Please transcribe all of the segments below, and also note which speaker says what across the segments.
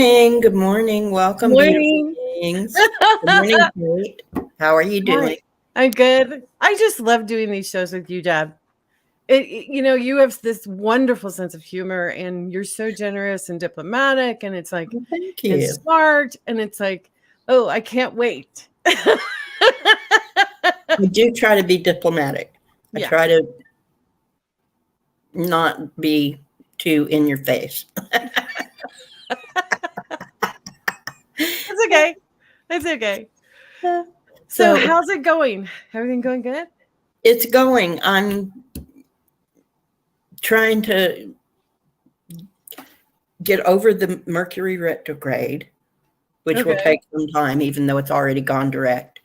Speaker 1: morning. Good morning. Welcome, beautiful
Speaker 2: Morning.
Speaker 1: beings. Good morning, Kate. How are you doing?
Speaker 2: Hi. I'm good. I just love doing these shows with you, Deb. You have this wonderful sense of humor, and you're so generous and diplomatic, and it's like,
Speaker 1: Well, thank
Speaker 2: and
Speaker 1: you.
Speaker 2: smart, and it's like, oh, I can't wait.
Speaker 1: I do try to be diplomatic. I
Speaker 2: Yeah,
Speaker 1: try to not be too in your face.
Speaker 2: it's okay. It's okay. So,
Speaker 1: So
Speaker 2: how's it going? Everything going good?
Speaker 1: it's going. I'm trying to get over the Mercury retrograde, which will
Speaker 2: Okay.
Speaker 1: take some time, even though it's already gone direct,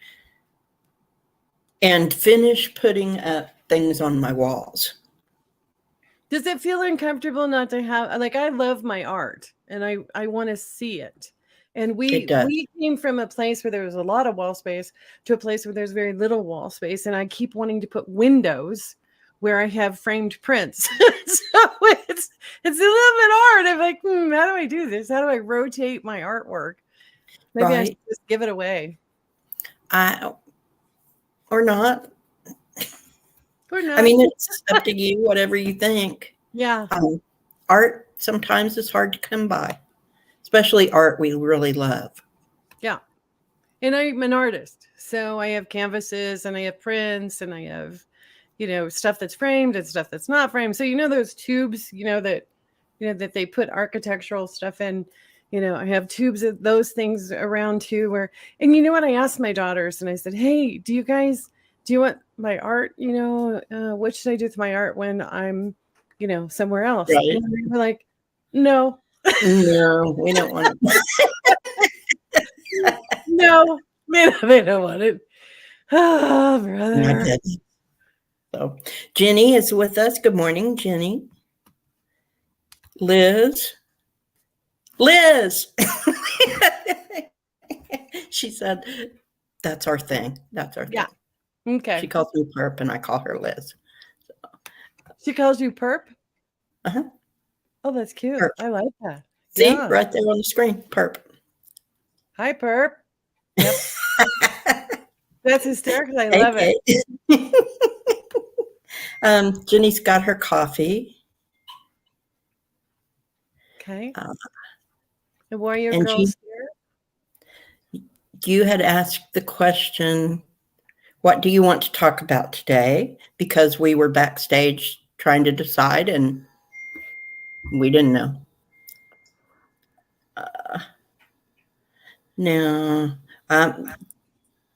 Speaker 1: and finish putting up things on my walls.
Speaker 2: Does it feel uncomfortable not to have, like, I love my art and I want to see it. And
Speaker 1: It
Speaker 2: we
Speaker 1: does.
Speaker 2: we came from a place where there was a lot of wall space to a place where there's very little wall space, and I keep wanting to put windows where I have framed prints. So it's a little bit hard. I'm like, how do I do this? How do I rotate my artwork? Maybe I should
Speaker 1: Right.
Speaker 2: just give it away.
Speaker 1: Or not.
Speaker 2: Or
Speaker 1: I
Speaker 2: not.
Speaker 1: mean, it's up to you, whatever you think.
Speaker 2: Yeah.
Speaker 1: Art sometimes is hard to come by, especially art we really love.
Speaker 2: Yeah. And I'm an artist. So I have canvases and I have prints and I have, stuff that's framed and stuff that's not framed. So those tubes, that they put architectural stuff in. I have tubes of those things around too. And you know what? I asked my daughters and I said, "Hey, do you want my art? What should I do with my art when I'm, somewhere else?"
Speaker 1: Right.
Speaker 2: And they were like, "No,
Speaker 1: No, we don't want it.
Speaker 2: no, they don't want it." Oh, brother.
Speaker 1: So Jenny is with us. Good morning, Jenny. Liz. She said, that's our thing. That's our
Speaker 2: Yeah.
Speaker 1: thing.
Speaker 2: Okay.
Speaker 1: She calls me Perp and I call her Liz.
Speaker 2: She calls you Perp?
Speaker 1: Uh-huh.
Speaker 2: Oh, that's cute.
Speaker 1: Perp.
Speaker 2: I like that.
Speaker 1: See,
Speaker 2: Yeah.
Speaker 1: right there on the screen, Perp.
Speaker 2: Hi, Perp. Yep. That's hysterical. I
Speaker 1: Hey,
Speaker 2: love it.
Speaker 1: Jenny's got her coffee.
Speaker 2: Okay. The Warrior
Speaker 1: and
Speaker 2: Girls here.
Speaker 1: You had asked the question, what do you want to talk about today? Because we were backstage trying to decide and we didn't know. Now,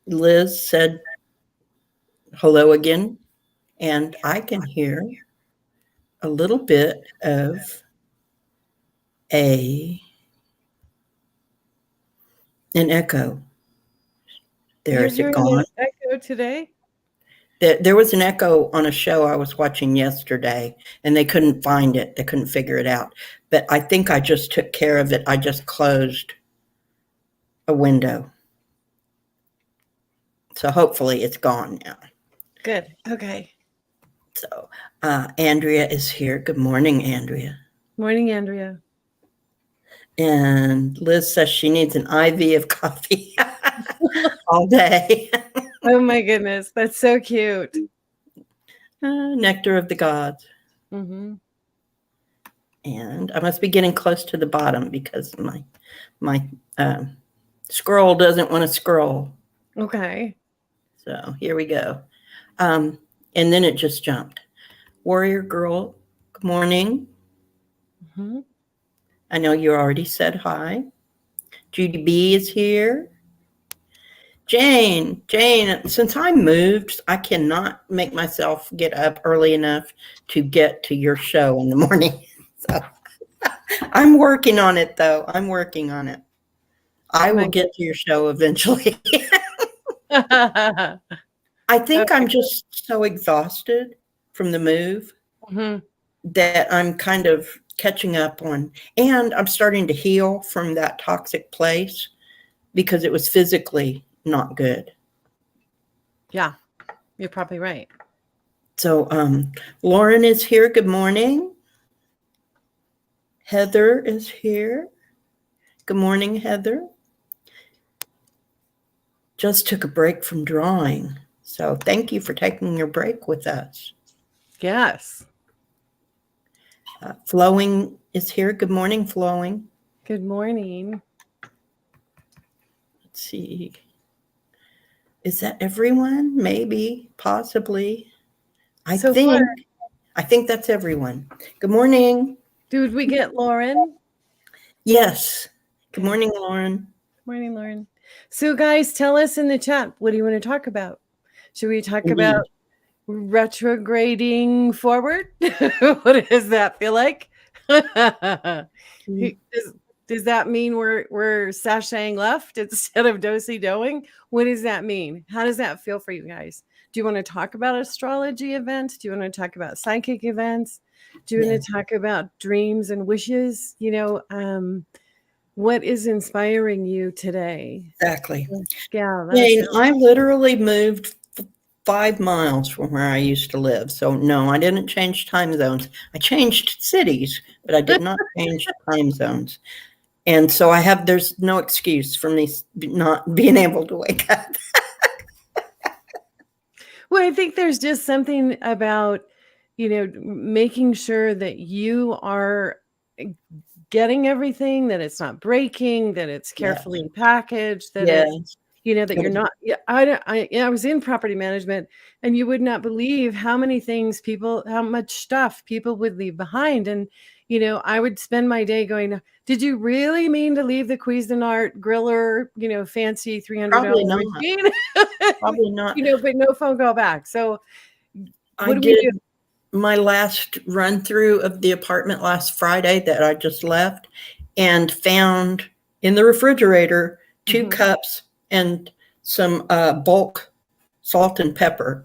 Speaker 1: Liz said hello again, and I can hear a little bit of an echo. There, is it gone?
Speaker 2: An echo today?
Speaker 1: There was an echo on a show I was watching yesterday, and they couldn't find it. They couldn't figure it out. But I think I just took care of it. I just closed a window. So hopefully it's gone now.
Speaker 2: Good. Okay.
Speaker 1: So Andrea is here. Good morning, Andrea.
Speaker 2: Morning, Andrea.
Speaker 1: And Liz says she needs an IV of coffee all day.
Speaker 2: Oh my goodness. That's so cute.
Speaker 1: Nectar of the gods.
Speaker 2: Mm-hmm.
Speaker 1: And I must be getting close to the bottom because my scroll doesn't want to scroll.
Speaker 2: Okay.
Speaker 1: So here we go. And then it just jumped. Warrior Girl, good morning.
Speaker 2: Mm-hmm.
Speaker 1: I know you already said hi. Judy B is here. Jane, since I moved, I cannot make myself get up early enough to get to your show in the morning. So I'm working on it, though. I'm working on it. I will get to your show eventually. I think I'm just so exhausted from the move that I'm kind of catching up on, and I'm starting to heal from that toxic place because it was physically not good.
Speaker 2: Yeah, you're probably right.
Speaker 1: So Lauren is here. Good morning. Heather is here. Good morning, Heather. Just took a break from drawing. So thank you for taking your break with us.
Speaker 2: Yes.
Speaker 1: Flowing is here. Good morning, Flowing.
Speaker 2: Good morning.
Speaker 1: Let's see. Is that everyone? Maybe, possibly. I think that's everyone. Good morning.
Speaker 2: Did we get Lauren?
Speaker 1: Yes. Good morning, Lauren.
Speaker 2: Good morning, Lauren. So, guys, tell us in the chat, what do you want to talk about? Should we talk about retrograding forward? What does that feel like? Does that mean we're sashaying left instead of do-si-doing? What does that mean? How does that feel for you guys? Do you want to talk about astrology events? Do you want to talk about psychic events? Do you want to talk about dreams and wishes? What is inspiring you today?
Speaker 1: Exactly.
Speaker 2: Yeah.
Speaker 1: I literally moved 5 miles from where I used to live. So no, I didn't change time zones. I changed cities, but I did not change time zones. And so there's no excuse for me not being able to wake up.
Speaker 2: Well, I think there's just something about, making sure that you are getting everything, that it's not breaking, that it's carefully packaged, that it's, that you're not. Yeah, I was in property management, and you would not believe how much stuff people would leave behind. And, I would spend my day going, did you really mean to leave the Cuisinart griller, fancy $300 machine?
Speaker 1: Probably not.
Speaker 2: But no phone call back. So
Speaker 1: I did my last run through of the apartment last Friday that I just left, and found in the refrigerator 2 cups and some bulk salt and pepper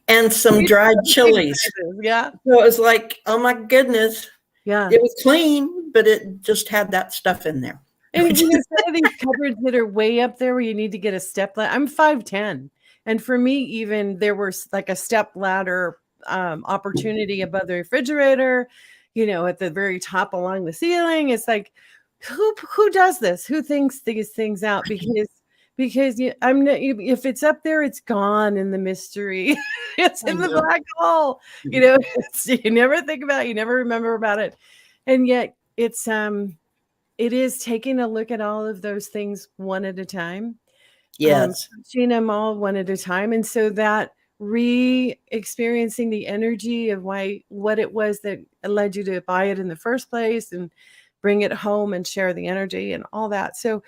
Speaker 1: and some dried chilies.
Speaker 2: Yeah.
Speaker 1: So it was like, oh my goodness.
Speaker 2: Yeah.
Speaker 1: It was clean, but it just had that stuff in there.
Speaker 2: And some of these cupboards that are way up there where you need to get a step ladder. I'm 5'10". And for me, even there was like a step ladder opportunity above the refrigerator, at the very top along the ceiling. It's like, who does this? Who thinks these things out? Because if it's up there, it's gone in the mystery. It's in the black hole. You never think about it. You never remember about it. And yet it is taking a look at all of those things one at a time.
Speaker 1: Yes.
Speaker 2: Seeing them all one at a time. And so that re-experiencing the energy of what it was that led you to buy it in the first place, and bring it home and share the energy and all that. So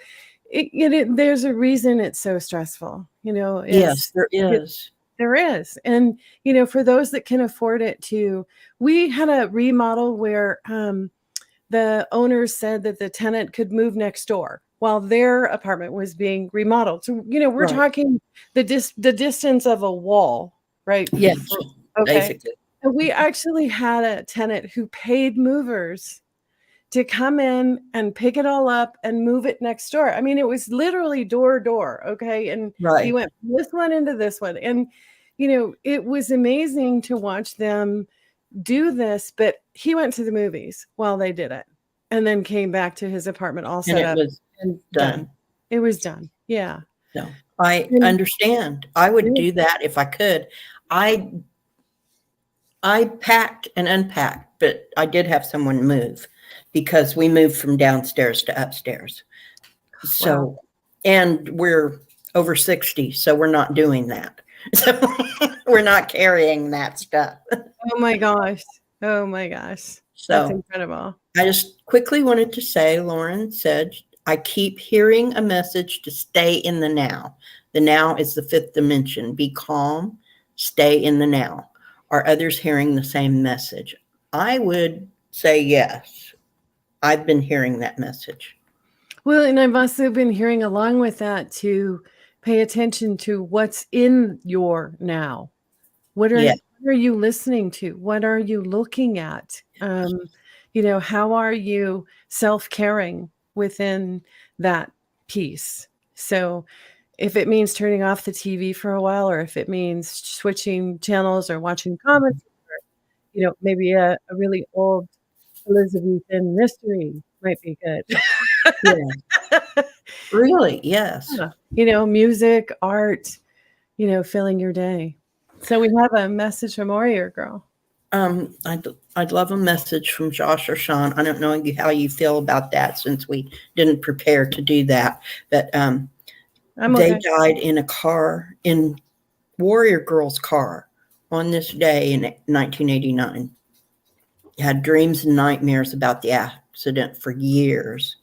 Speaker 2: there's a reason it's so stressful.
Speaker 1: Yes, there is.
Speaker 2: There is. And, for those that can afford it too, we had a remodel where the owners said that the tenant could move next door while their apartment was being remodeled. So, we're talking the distance of a wall, right?
Speaker 1: Yes.
Speaker 2: Okay.
Speaker 1: Basically.
Speaker 2: And we actually had a tenant who paid movers to come in and pick it all up and move it next door. I mean, it was literally door to door. Okay. And he went from this one into this one. And, it was amazing to watch them do this, but he went to the movies while they did it, and then came back to his apartment all set up
Speaker 1: and done.
Speaker 2: It was done. Yeah.
Speaker 1: No, I understand. I would do that if I could. I packed and unpacked, but I did have someone move because we moved from downstairs to upstairs. So, and we're over 60, so we're not doing that. So we're not carrying that stuff.
Speaker 2: Oh my gosh. So that's incredible.
Speaker 1: I just quickly wanted to say, Lauren said, I keep hearing a message to stay in the now. The now is the 5th dimension. Be calm, stay in the now. Are others hearing the same message? I would say yes. I've been hearing that message.
Speaker 2: Well, and I've also been hearing along with that to pay attention to what's in your now. What are you listening to? What are you looking at? How are you self-caring within that piece? So if it means turning off the TV for a while, or if it means switching channels or watching comments, or, maybe a really old Elizabethan mystery might be good.
Speaker 1: Yeah. Really? Yes.
Speaker 2: Yeah. Music, art, filling your day. So we have a message from Warrior Girl.
Speaker 1: I'd love a message from Josh or Sean. I don't know how you feel about that since we didn't prepare to do that, but they died in a car, in Warrior Girl's car on this day in 1989. Had dreams and nightmares about the accident for years.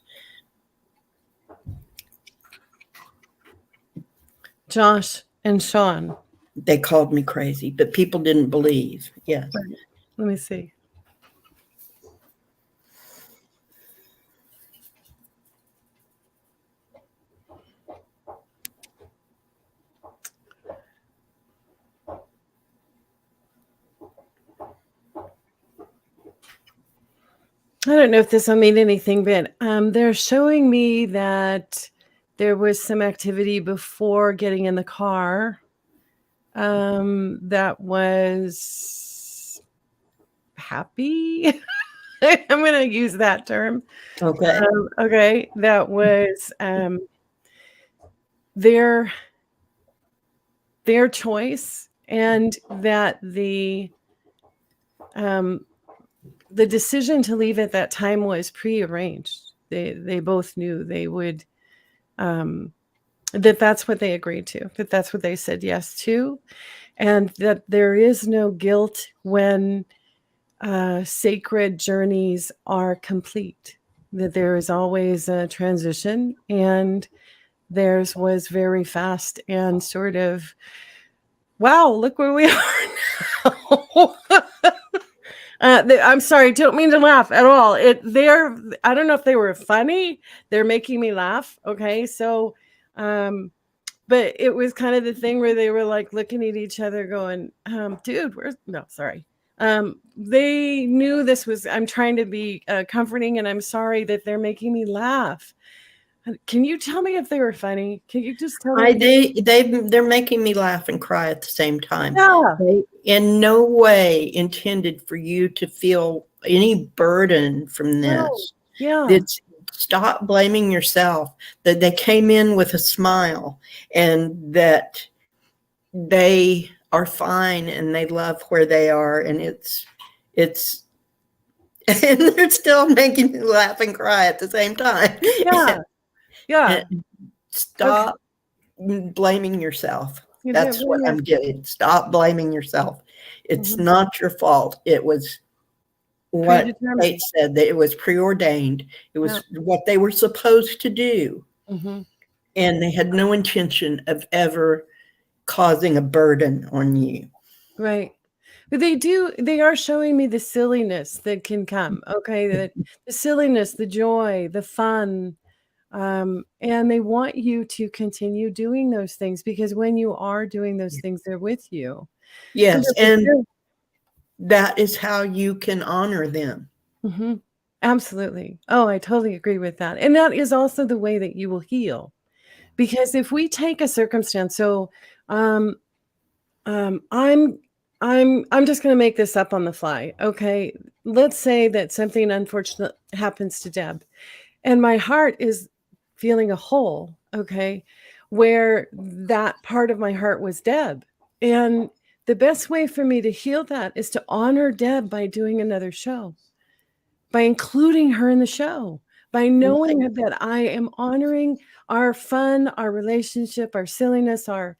Speaker 2: Josh and Sean.
Speaker 1: They called me crazy, but people didn't believe. Yes.
Speaker 2: Let me see. I don't know if this will mean anything, but they're showing me that there was some activity before getting in the car that was happy. I'm going to use that term.
Speaker 1: Okay.
Speaker 2: Okay. That was their choice, and that the decision to leave at that time was prearranged. They both knew they would, that's what they agreed to, that's what they said yes to, and that there is no guilt when sacred journeys are complete, that there is always a transition, and theirs was very fast and sort of, wow, look where we are now. I'm sorry, don't mean to laugh at all. I don't know if they were funny. They're making me laugh. Okay. So, but it was kind of the thing where they were like looking at each other going, dude, they knew this was, I'm trying to be comforting, and I'm sorry that they're making me laugh. Can you tell me if they were funny? Can you just tell me?
Speaker 1: They're making me laugh and cry at the same time.
Speaker 2: Yeah.
Speaker 1: They in no way intended for you to feel any burden from this.
Speaker 2: No. Yeah.
Speaker 1: It's stop blaming yourself, that they came in with a smile and that they are fine and they love where they are, and it's and they're still making me laugh and cry at the same time.
Speaker 2: Yeah. Yeah.
Speaker 1: Stop blaming yourself. That's what I'm getting. Stop blaming yourself. It's not your fault. It was what Kate said, that it was preordained. It was what they were supposed to do. And they had no intention of ever causing a burden on you.
Speaker 2: Right. But they are showing me the silliness that can come. Okay. The silliness, the joy, the fun. And they want you to continue doing those things, because when you are doing those things, they're with you.
Speaker 1: Yes. And that is how you can honor them.
Speaker 2: Absolutely. Oh, I totally agree with that. And that is also the way that you will heal. Because if we take a circumstance, so I'm just going to make this up on the fly. Okay. Let's say that something unfortunate happens to Deb, and my heart is feeling a hole, okay, where that part of my heart was Deb. And the best way for me to heal that is to honor Deb by doing another show, by including her in the show, by knowing that I am honoring our fun, our relationship, our silliness, our,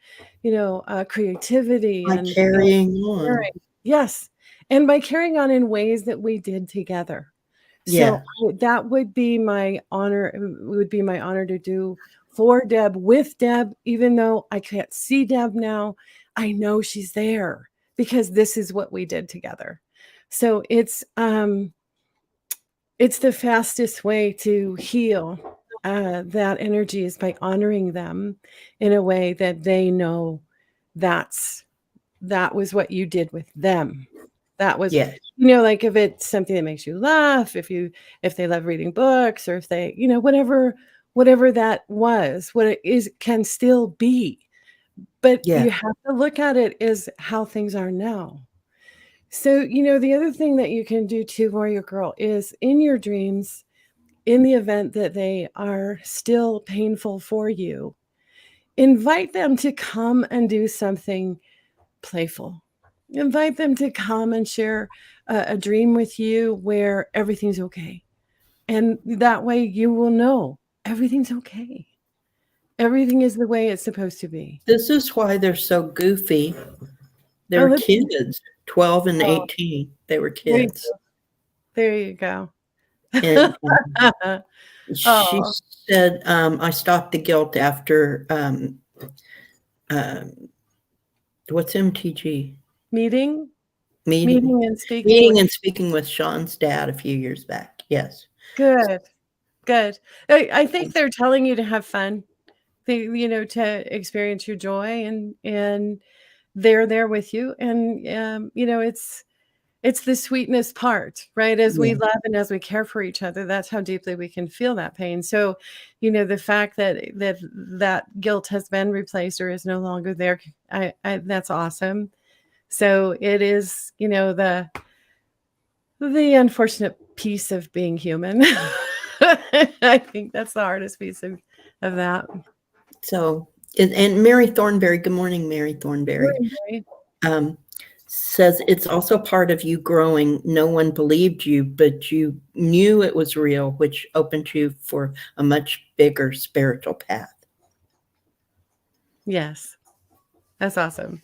Speaker 2: creativity, and
Speaker 1: carrying on.
Speaker 2: Yes. And by carrying on in ways that we did together. So that would be my honor. It would be my honor to do for Deb, with Deb, even though I can't see Deb now. I know she's there because this is what we did together. So it's the fastest way to heal that energy, is by honoring them in a way that they know that was what you did with them. That was, like if it's something that makes you laugh, if they love reading books, or if they, whatever that was, what it is can still be. But you have to look at it as how things are now. So, the other thing that you can do too, Warrior Girl, is in your dreams, in the event that they are still painful for you, invite them to come and do something playful. Invite them to come and share a dream with you where everything's okay. And that way you will know everything's okay. Everything is the way it's supposed to be.
Speaker 1: This is why they're so goofy. They're kids, 12 and 18. They were kids.
Speaker 2: There you go.
Speaker 1: And she said, I stopped the guilt after, what's MTG?
Speaker 2: Meeting and speaking.
Speaker 1: Meeting and speaking with Sean's dad a few years back. Yes.
Speaker 2: Good. I think they're telling you to have fun, to experience your joy, and they're there with you. And, it's the sweetness part, right? As we love and as we care for each other, that's how deeply we can feel that pain. So, the fact that guilt has been replaced or is no longer there, that's awesome. So it is, the unfortunate piece of being human. I think that's the hardest piece of that.
Speaker 1: So, and Mary Thornberry, good morning, Mary Thornberry.
Speaker 2: Good morning.
Speaker 1: Says it's also part of you growing. No one believed you, but you knew it was real, which opened you for a much bigger spiritual path.
Speaker 2: Yes, that's awesome.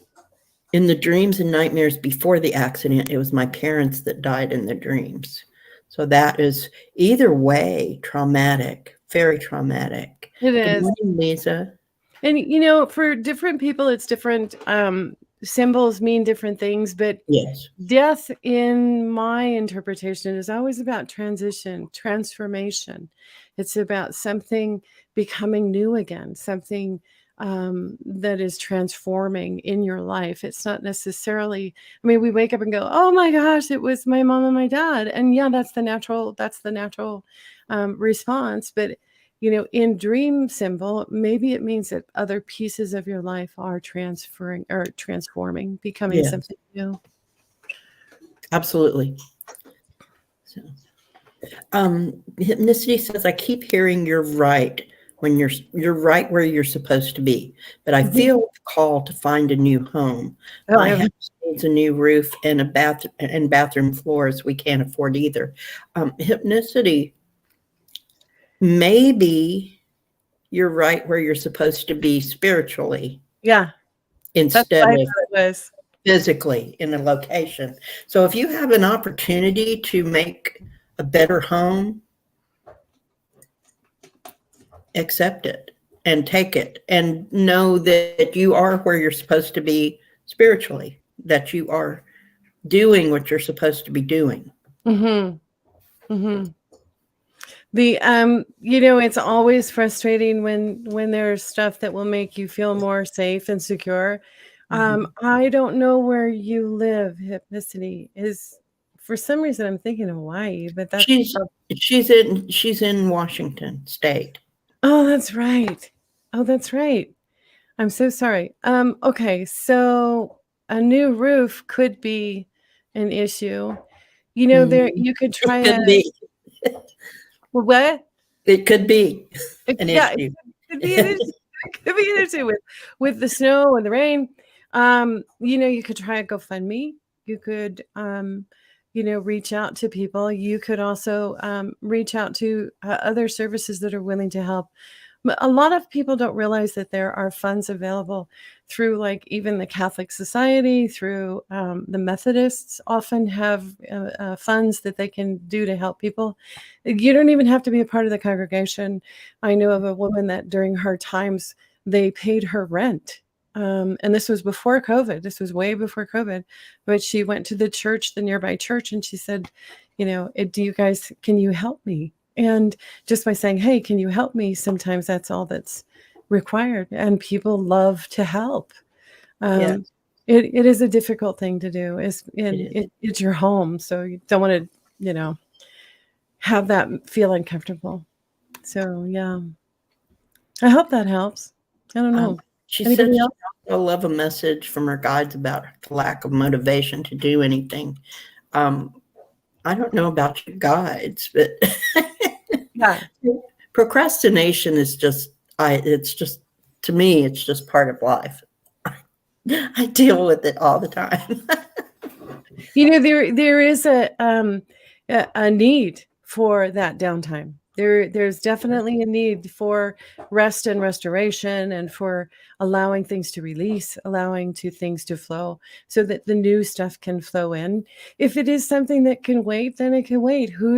Speaker 1: In the dreams and nightmares before the accident, it was my parents that died in the dreams. So that is either way traumatic, very traumatic.
Speaker 2: It is.
Speaker 1: Good morning, Lisa.
Speaker 2: And, for different people, it's different. Symbols mean different things, but
Speaker 1: yes,
Speaker 2: death, in my interpretation, is always about transition, transformation. It's about something becoming new again, something that is transforming in your life. It's not necessarily, we wake up and go, oh my gosh, it was my mom and my dad. And yeah, that's the natural response. But in dream symbol, maybe it means that other pieces of your life are transferring or transforming, becoming something new.
Speaker 1: Absolutely. So, Hypnicity says, I keep hearing you're right when you're right where you're supposed to be, but I feel the call to find a new home. My house needs a new roof and bathroom floors. We can't afford either. Hypnicity. Maybe you're right where you're supposed to be spiritually.
Speaker 2: Yeah.
Speaker 1: Instead of physically in a location. So if you have an opportunity to make a better home, accept it and take it and know that you are where you're supposed to be spiritually, that you are doing what you're supposed to be doing.
Speaker 2: Mm-hmm. Mm-hmm. It's always frustrating when there's stuff that will make you feel more safe and secure. I don't know where you live. Hypnicity is, for some reason, I'm thinking Hawaii, but that's
Speaker 1: she's in Washington State.
Speaker 2: Oh, that's right. I'm so sorry. Okay, so a new roof could be an issue. There you could try what?
Speaker 1: It could be an issue.
Speaker 2: It could be an issue. It could be an issue with the snow and the rain. You could try a GoFundMe. You could, reach out to people. You could also reach out to other services that are willing to help. A lot of people don't realize that there are funds available through, like, even the Catholic Society, through the Methodists often have funds that they can do to help people. You don't even have to be a part of the congregation. I know of a woman that during her times, they paid her rent. And this was before COVID. This was way before COVID. But she went to the nearby church, and she said, can you help me? And just by saying, hey, can you help me? Sometimes that's all that's required. And people love to help. It is a difficult thing to do. It's your home. So you don't want to, have that feel uncomfortable. So, yeah. I hope that helps. I don't know.
Speaker 1: She said
Speaker 2: Anybody
Speaker 1: she
Speaker 2: else?
Speaker 1: also love a message from her guides about the lack of motivation to do anything. I don't know about your guides, but
Speaker 2: Yeah.
Speaker 1: procrastination is just, it's just, to me, it's just part of life. I deal with it all the time.
Speaker 2: There is a need for that downtime. There's definitely a need for rest and restoration, and for allowing things to release, allowing things to flow, so that the new stuff can flow in. If it is something that can wait, then it can wait. Who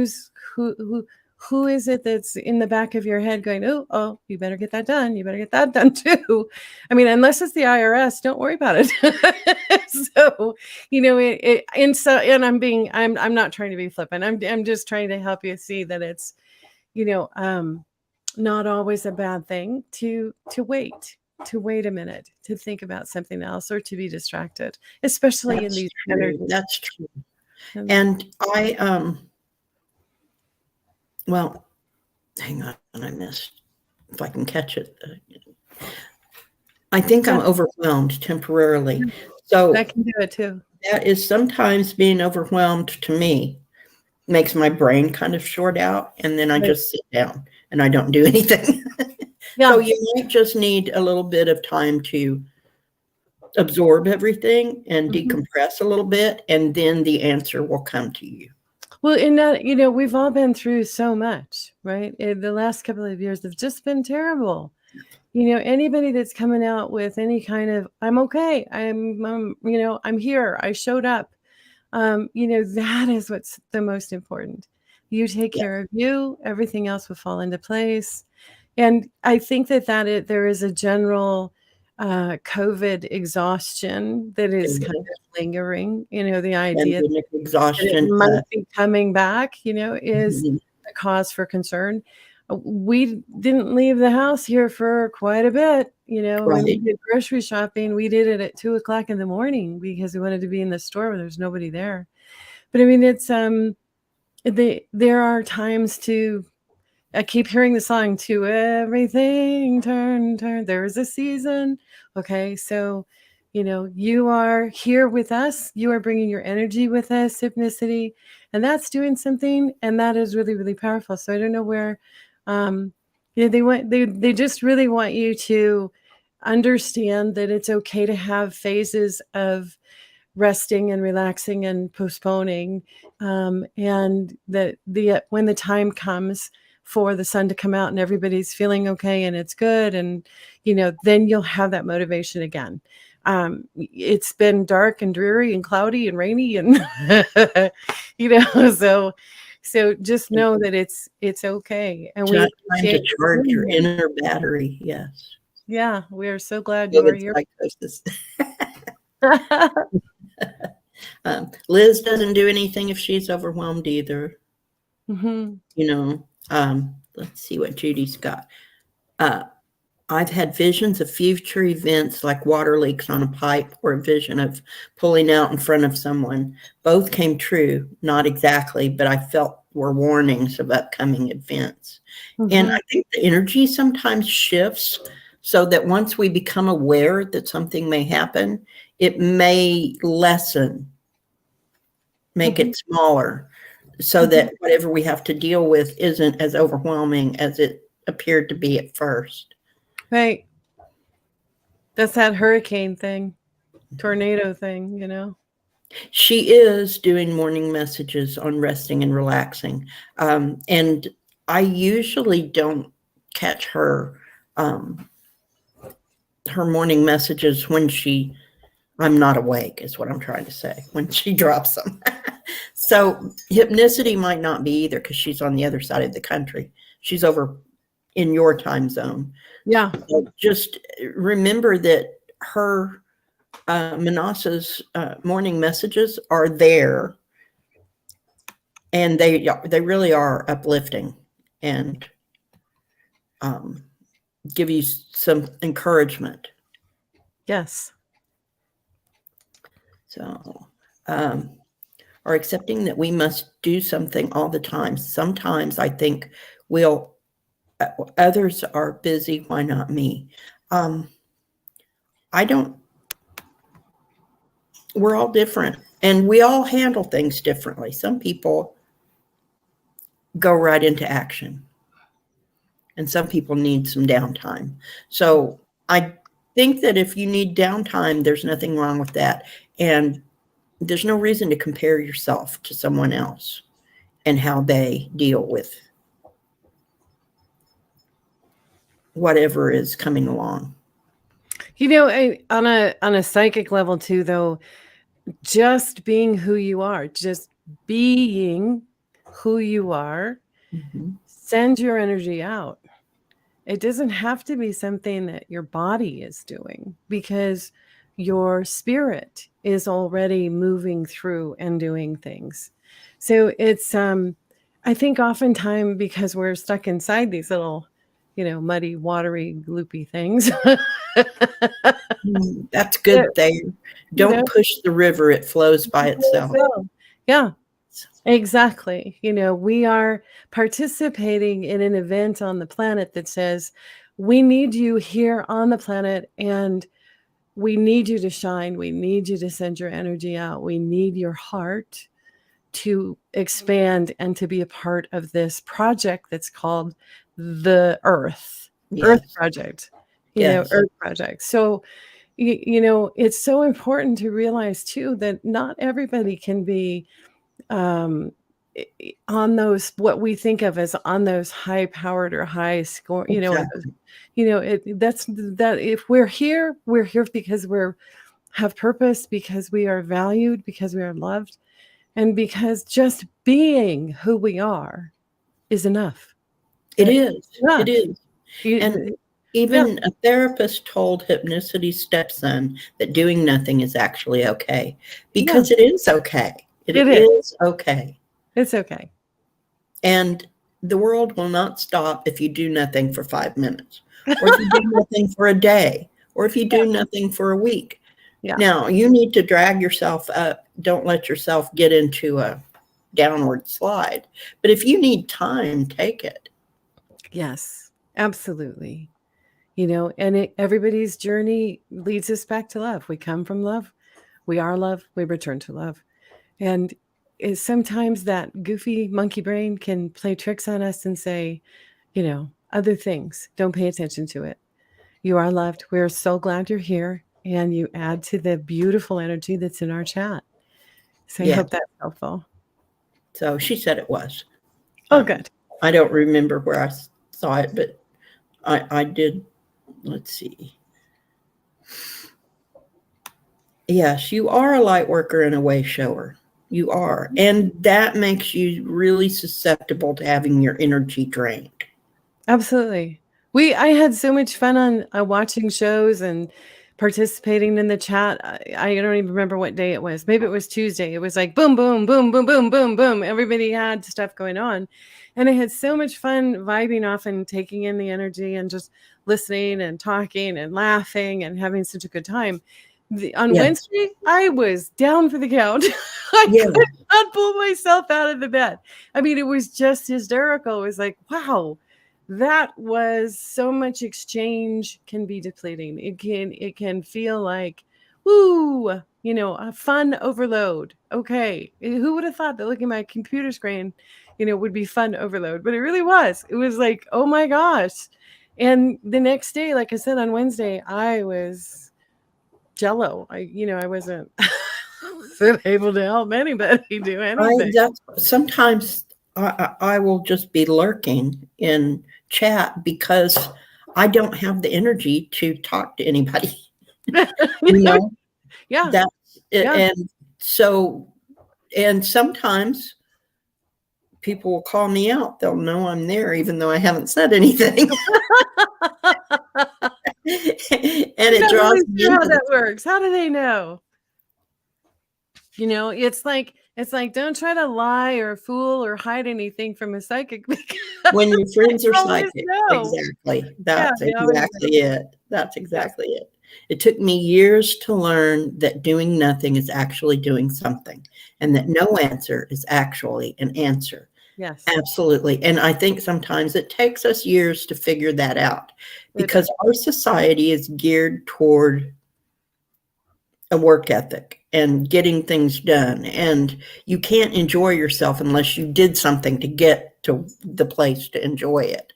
Speaker 2: is it that's in the back of your head going, oh, you better get that done. You better get that done too. I mean, unless it's the IRS, don't worry about it. So, I'm not trying to be flippant. I'm just trying to help you see that it's, not always a bad thing to wait a minute, to think about something else, or to be distracted, especially in
Speaker 1: That's
Speaker 2: these
Speaker 1: true.
Speaker 2: energies.
Speaker 1: That's true.
Speaker 2: And
Speaker 1: And well, hang on, I missed, if I can catch it. I think I'm overwhelmed temporarily. So
Speaker 2: that can do it too.
Speaker 1: that is sometimes being overwhelmed to me makes my brain kind of short out, and then I
Speaker 2: Right.
Speaker 1: just sit down and I don't do anything.
Speaker 2: Yeah.
Speaker 1: So you might just need a little bit of time to absorb everything and
Speaker 2: Mhm.
Speaker 1: decompress a little bit, and then the answer will come to you.
Speaker 2: Well, in that, we've all been through so much, right? The last couple of years have just been terrible. Anybody that's coming out with any kind of, I'm okay, I'm here, I showed up. That is what's the most important. You take
Speaker 1: Yeah.
Speaker 2: care of you, everything else will fall into place. And I think there is a general COVID exhaustion that is kind of lingering. The idea
Speaker 1: Pandemic
Speaker 2: that it
Speaker 1: exhaustion.
Speaker 2: might be coming back, is
Speaker 1: Mhm.
Speaker 2: a cause for concern. We didn't leave the house here for quite a bit. When we
Speaker 1: Right.
Speaker 2: did grocery shopping, we did it at 2:00 in the morning because we wanted to be in the store where there's nobody there. But I mean, it's there are times to. I keep hearing the song, "To everything turn, turn. There is a season." Okay, so you are here with us. You are bringing your energy with us, Synchronicity, and that's doing something, and that is really, really powerful. So I don't know where, um, they just really want you to understand that it's okay to have phases of resting and relaxing and postponing, and that when the time comes for the sun to come out and everybody's feeling okay and it's good, and then you'll have that motivation again. It's been dark and dreary and cloudy and rainy, and so just know that it's okay, and we
Speaker 1: Time to
Speaker 2: appreciate you
Speaker 1: charge
Speaker 2: being
Speaker 1: your
Speaker 2: here.
Speaker 1: inner battery. Yes.
Speaker 2: Yeah, we are so glad you are
Speaker 1: COVID
Speaker 2: here.
Speaker 1: psychosis. Liz doesn't do anything if she's overwhelmed either.
Speaker 2: Mhm.
Speaker 1: Let's see what Judy's got. I've had visions of future events like water leaks on a pipe, or a vision of pulling out in front of someone. Both came true, not exactly, but I felt were warnings of upcoming events. And I
Speaker 2: Mhm.
Speaker 1: think the energy sometimes shifts, so that once we become aware that something may happen, it may lessen, make
Speaker 2: Mhm.
Speaker 1: it smaller, so
Speaker 2: Mhm.
Speaker 1: that whatever we have to deal with isn't as overwhelming as it appeared to be at first.
Speaker 2: Right. That's that hurricane thing, tornado thing.
Speaker 1: She is doing morning messages on resting and relaxing. And I usually don't catch her her morning messages when I'm not awake, is what I'm trying to say, when she drops them. So Hypnicity might not be either, because she's on the other side of the country. She's over in your time zone.
Speaker 2: Yeah.
Speaker 1: So just remember that her Manasa's morning messages are there, and they really are uplifting, and give you some encouragement.
Speaker 2: Yes.
Speaker 1: So, or accepting that we must do something all the time. Sometimes I think others are busy, why not me? I don't, we're all different and we all handle things differently. Some people go right into action and some people need some downtime. So I think that if you need downtime, there's nothing wrong with that. And there's no reason to compare yourself to someone else and how they deal with whatever is coming along.
Speaker 2: You know, on a psychic level too, though, just being who you are, just being who you are, send your energy out. It doesn't have to be something that your body is doing because your spirit is already moving through and doing things. So it's, I think oftentimes because we're stuck inside these little, muddy, watery, gloopy things.
Speaker 1: That's good. They don't push the river. It flows by itself.
Speaker 2: Yeah, exactly. We are participating in an event on the planet that says, we need you here on the planet and we need you to shine. We need you to send your energy out. We need your heart to expand and to be a part of this project that's called the Earth Project, Earth Project. So, it's so important to realize too, that not everybody can be on those, what we think of as on those high powered or high score,
Speaker 1: Exactly.
Speaker 2: That's that if we're here because have purpose, because we are valued, because we are loved, and because just being who we are is enough.
Speaker 1: It is.
Speaker 2: Enough.
Speaker 1: It is. And even a therapist told Hypnicity's stepson that doing nothing is actually okay, because it is okay. It is okay.
Speaker 2: It's okay.
Speaker 1: And the world will not stop if you do nothing for 5 minutes, or if you do nothing for a day, or if you do nothing for a week.
Speaker 2: Yeah.
Speaker 1: Now, you need to drag yourself up. Don't let yourself get into a downward slide. But if you need time, take it.
Speaker 2: Yes, absolutely. And everybody's journey leads us back to love. We come from love. We are love. We return to love. And sometimes that goofy monkey brain can play tricks on us and say, other things. Don't pay attention to it. You are loved. We're so glad you're here. And you add to the beautiful energy that's in our chat. So I hope that's helpful.
Speaker 1: So she said it was.
Speaker 2: Oh, good.
Speaker 1: I don't remember where I saw it, but I did. Let's see. Yes, you are a light worker and a way shower. You are. And that makes you really susceptible to having your energy drained.
Speaker 2: Absolutely. I had so much fun on watching shows and participating in the chat. I don't even remember what day it was. Maybe it was Tuesday. It was like boom, boom, boom, boom, boom, boom, boom. Everybody had stuff going on. And I had so much fun vibing off and taking in the energy and just listening and talking and laughing and having such a good time. On Wednesday, I was down for the count. I could not pull myself out of the bed. I mean, it was just hysterical. It was like, wow, that was so much exchange can be depleting. It can feel like, woo, a fun overload. Okay. Who would have thought that looking at my computer screen, would be fun overload, but it really was. It was like, oh my gosh. And the next day, like I said, on Wednesday, I was jello. I wasn't able to help anybody do anything.
Speaker 1: Sometimes I will just be lurking in chat because I don't have the energy to talk to anybody.
Speaker 2: Yeah.
Speaker 1: And so, and sometimes people will call me out. They'll know I'm there, even though I haven't said anything. And it draws me
Speaker 2: how that works. How do they know? It's like don't try to lie or fool or hide anything from a psychic.
Speaker 1: When your friends are psychic. Exactly. That's exactly it. That's exactly it. It took me years to learn that doing nothing is actually doing something, and that no answer is actually an answer.
Speaker 2: Yes.
Speaker 1: Absolutely. And I think sometimes it takes us years to figure that out, because our society is geared toward a work ethic and getting things done. And you can't enjoy yourself unless you did something to get to the place to enjoy it.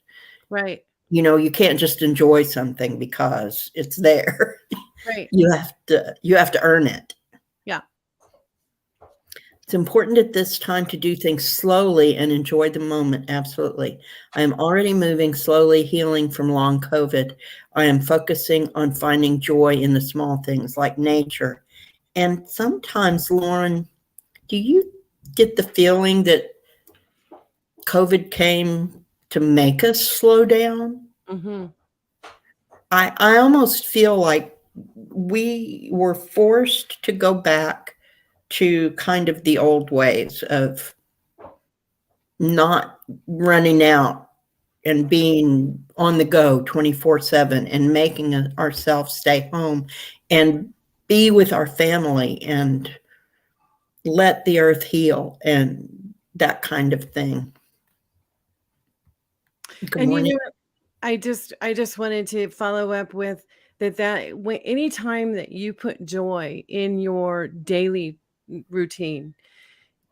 Speaker 2: Right.
Speaker 1: You can't just enjoy something because it's there.
Speaker 2: Right.
Speaker 1: You have to earn it.
Speaker 2: Yeah.
Speaker 1: It's important at this time to do things slowly and enjoy the moment. Absolutely. I am already moving slowly, healing from long COVID. I am focusing on finding joy in the small things like nature. And sometimes, Lauren, do you get the feeling that COVID came to make us slow down?
Speaker 2: Mm-hmm.
Speaker 1: I almost feel like we were forced to go back to kind of the old ways of not running out and being on the go 24/7 and making ourselves stay home and be with our family and let the earth heal and that kind of thing. Good
Speaker 2: And
Speaker 1: morning.
Speaker 2: I just wanted to follow up with that when anytime that you put joy in your daily routine,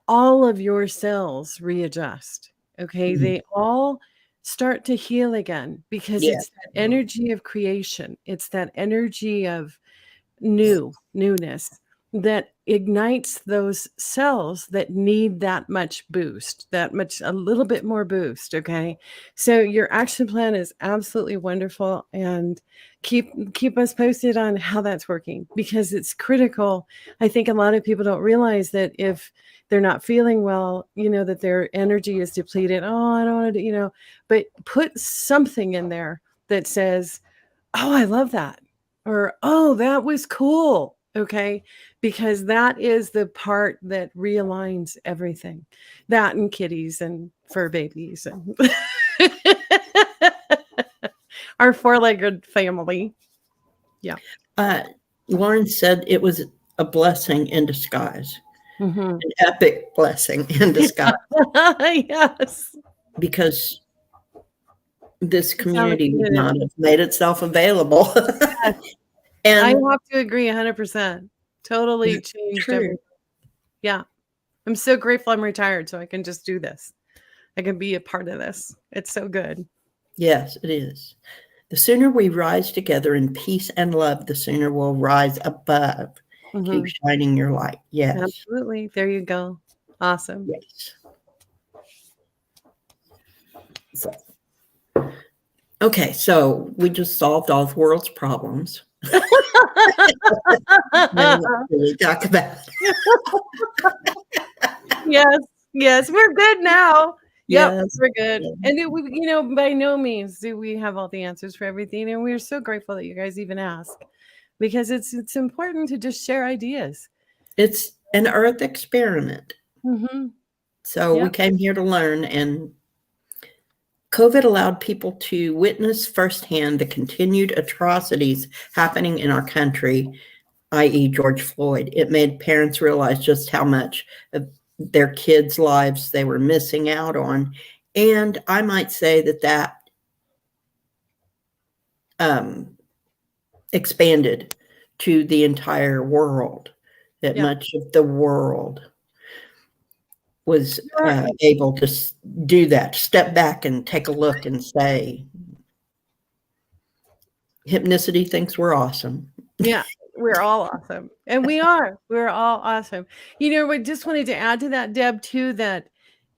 Speaker 2: all of your cells readjust. Okay.
Speaker 1: Mhm.
Speaker 2: They all start to heal again because
Speaker 1: Yeah.
Speaker 2: it's that energy of creation. It's that energy of newness that ignites those cells that need that much boost, a little bit more boost. Okay. So your action plan is absolutely wonderful, and keep us posted on how that's working, because it's critical. I think a lot of people don't realize that if they're not feeling well, that their energy is depleted. Oh, I don't want to, but put something in there that says, oh, I love that. Or, oh, that was cool. Okay. Because that is the part that realigns everything. That and kitties and fur babies and our four-legged family. Yeah.
Speaker 1: Lauren said it was a blessing in disguise,
Speaker 2: Mm-hmm.
Speaker 1: an epic blessing in disguise,
Speaker 2: Yes.
Speaker 1: because this
Speaker 2: That's how
Speaker 1: community would
Speaker 2: it
Speaker 1: not
Speaker 2: is.
Speaker 1: have made itself available.
Speaker 2: Yes. I
Speaker 1: And
Speaker 2: have to agree 100%. Totally changed
Speaker 1: true.
Speaker 2: everything. Yeah. I'm so grateful I'm retired so I can just do this. I can be a part of this. It's so good.
Speaker 1: Yes, it is. The sooner we rise together in peace and love, the sooner we'll rise above.
Speaker 2: Mhm.
Speaker 1: Keep shining your light. Yes.
Speaker 2: Absolutely. There you go. Awesome.
Speaker 1: Yes. So, okay, so we just solved all the world's problems. Now what do we talk about?
Speaker 2: Yes, we're good now. Yep,
Speaker 1: Yes.
Speaker 2: we're good. And by no means do we have all the answers for everything, and we're so grateful that you guys even ask, because it's important to just share ideas.
Speaker 1: It's an earth experiment.
Speaker 2: Mm-hmm.
Speaker 1: So we came here to learn, and COVID allowed people to witness firsthand the continued atrocities happening in our country, i.e. George Floyd. It made parents realize just how much of their kids' lives they were missing out on. And I might say that expanded to the entire world, that much of the world was able to do that, step back and take a look and say, Hypnicity thinks we're awesome.
Speaker 2: Yeah, we're all awesome. And we are. We're all awesome. We just wanted to add to that, Deb, too, that,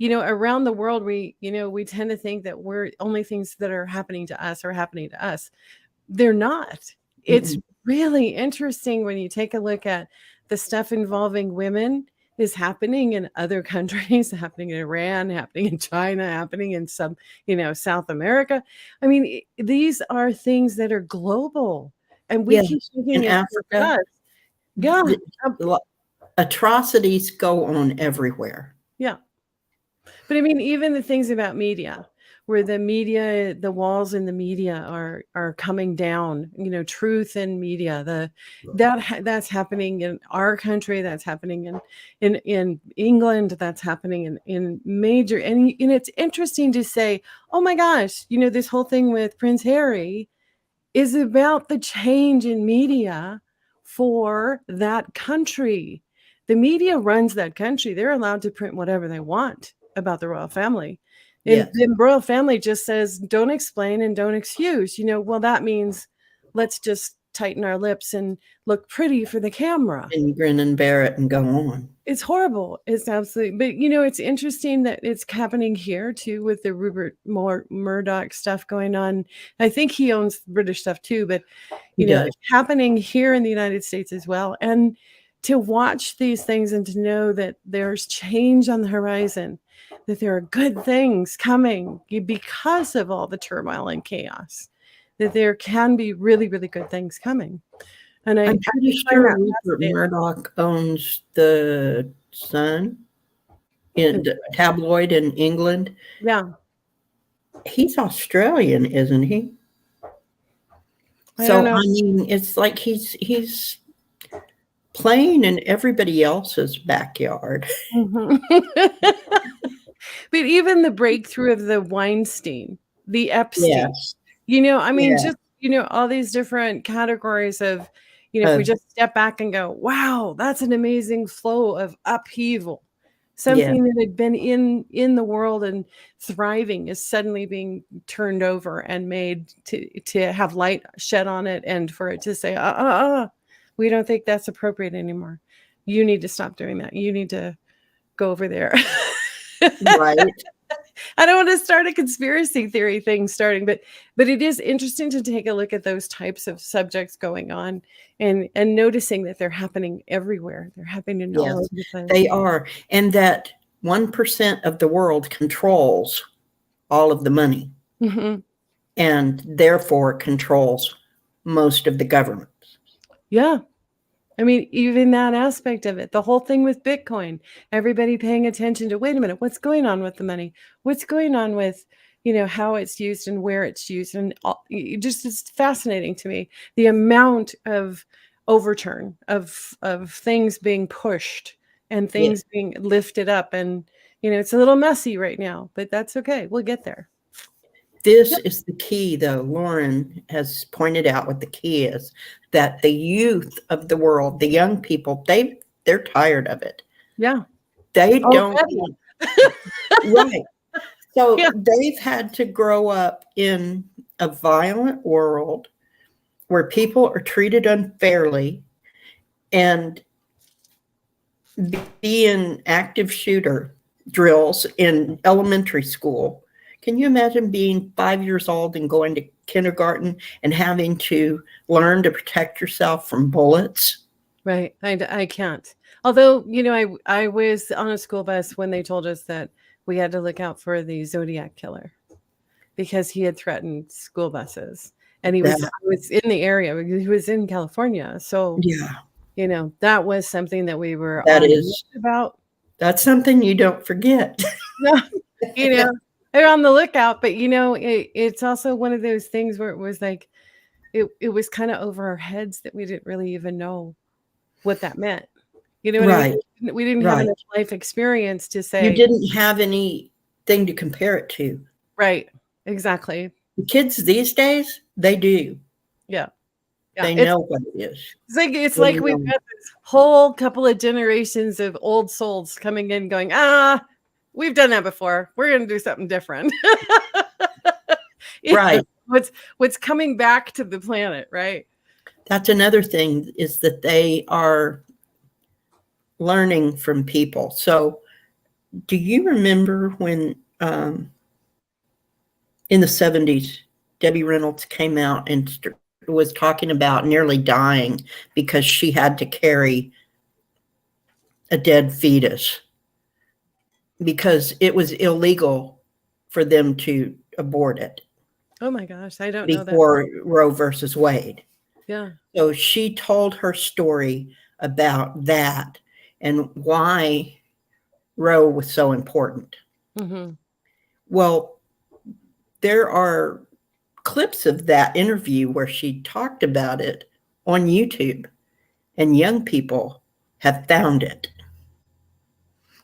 Speaker 2: around the world, we tend to think that we're only things that are happening to us are happening to us. They're not. It's really interesting when you take a look at the stuff involving women is happening in other countries, happening in Iran, happening in China, happening in some, South America. I mean, these are things that are global, and we keep thinking
Speaker 1: in Africa,
Speaker 2: yeah,
Speaker 1: atrocities go on everywhere.
Speaker 2: Yeah. But I mean, even the things about media, where the walls in the media are coming down, truth in media, that's happening in our country, that's happening in England, that's happening in major, and it's interesting to say, oh my gosh, this whole thing with Prince Harry is about the change in media for that country. The media runs that country. They're allowed to print whatever they want about the royal family. And
Speaker 1: Yes.
Speaker 2: the royal family just says, don't explain and don't excuse. Well, that means let's just tighten our lips and look pretty for the camera.
Speaker 1: And grin and bear it and go on.
Speaker 2: It's horrible. It's absolutely, but it's interesting that it's happening here too with the Rupert Murdoch stuff going on. I think he owns British stuff too, but it's happening here in the United States as well. And to watch these things and to know that there's change on the horizon, that there are good things coming because of all the turmoil and chaos, that there can be really, really good things coming. And
Speaker 1: I'm pretty sure Rupert Murdoch owns the Sun, in the tabloid in England.
Speaker 2: Yeah.
Speaker 1: He's Australian, isn't he? So I mean, it's like he's playing in everybody else's backyard.
Speaker 2: Mm-hmm. But even the breakthrough of the Weinstein, the Epstein,
Speaker 1: Yes.
Speaker 2: just all these different categories of, if we just step back and go, wow, that's an amazing flow of upheaval. Something that had been in the world and thriving is suddenly being turned over and made to have light shed on it, and for it to say, we don't think that's appropriate anymore. You need to stop doing that. You need to go over there.
Speaker 1: Right.
Speaker 2: I don't want to start a conspiracy theory thing but it is interesting to take a look at those types of subjects going on and noticing that they're happening everywhere. They're happening all over the place.
Speaker 1: They are. And that 1% of the world controls all of the money,
Speaker 2: mm-hmm.
Speaker 1: and therefore controls most of the governments.
Speaker 2: Yeah. I mean, even that aspect of it, the whole thing with Bitcoin, everybody paying attention to, wait a minute, what's going on with the money? What's going on with, how it's used and where it's used? And it's fascinating to me, the amount of overturn of things being pushed and things being lifted up. And, it's a little messy right now, but that's okay. We'll get there.
Speaker 1: This is the key, though. Lauren has pointed out what the key is, that the youth of the world, the young people, they're tired of it.
Speaker 2: Yeah.
Speaker 1: They don't. Right. So they've had to grow up in a violent world where people are treated unfairly and be in active shooter drills in elementary school. Can you imagine being 5 years old and going to kindergarten and having to learn to protect yourself from bullets?
Speaker 2: Right. I can't. Although, I was on a school bus when they told us that we had to look out for the Zodiac killer because he had threatened school buses. And he was in the area. He was in California. So, that was something that we were about.
Speaker 1: That's something you don't forget.
Speaker 2: They're on the lookout, but it's also one of those things where it was like it was kind of over our heads that we didn't really even know what that meant. What I mean? We didn't have enough life experience to say.
Speaker 1: You didn't have anything to compare it to.
Speaker 2: Right. Exactly.
Speaker 1: The kids these days, they do.
Speaker 2: Yeah.
Speaker 1: They know what it is.
Speaker 2: It's like we've got this whole couple of generations of old souls coming in going, we've done that before. We're going to do something different.
Speaker 1: Right.
Speaker 2: What's coming back to the planet, right?
Speaker 1: That's another thing, is that they are learning from people. So do you remember when in the 70s, Debbie Reynolds came out and was talking about nearly dying because she had to carry a dead fetus because it was illegal for them to abort it.
Speaker 2: Oh my gosh, I don't know that.
Speaker 1: Before Roe versus Wade.
Speaker 2: Yeah.
Speaker 1: So she told her story about that and why Roe was so important.
Speaker 2: Mm-hmm.
Speaker 1: Well, there are clips of that interview where she talked about it on YouTube, and young people have found it.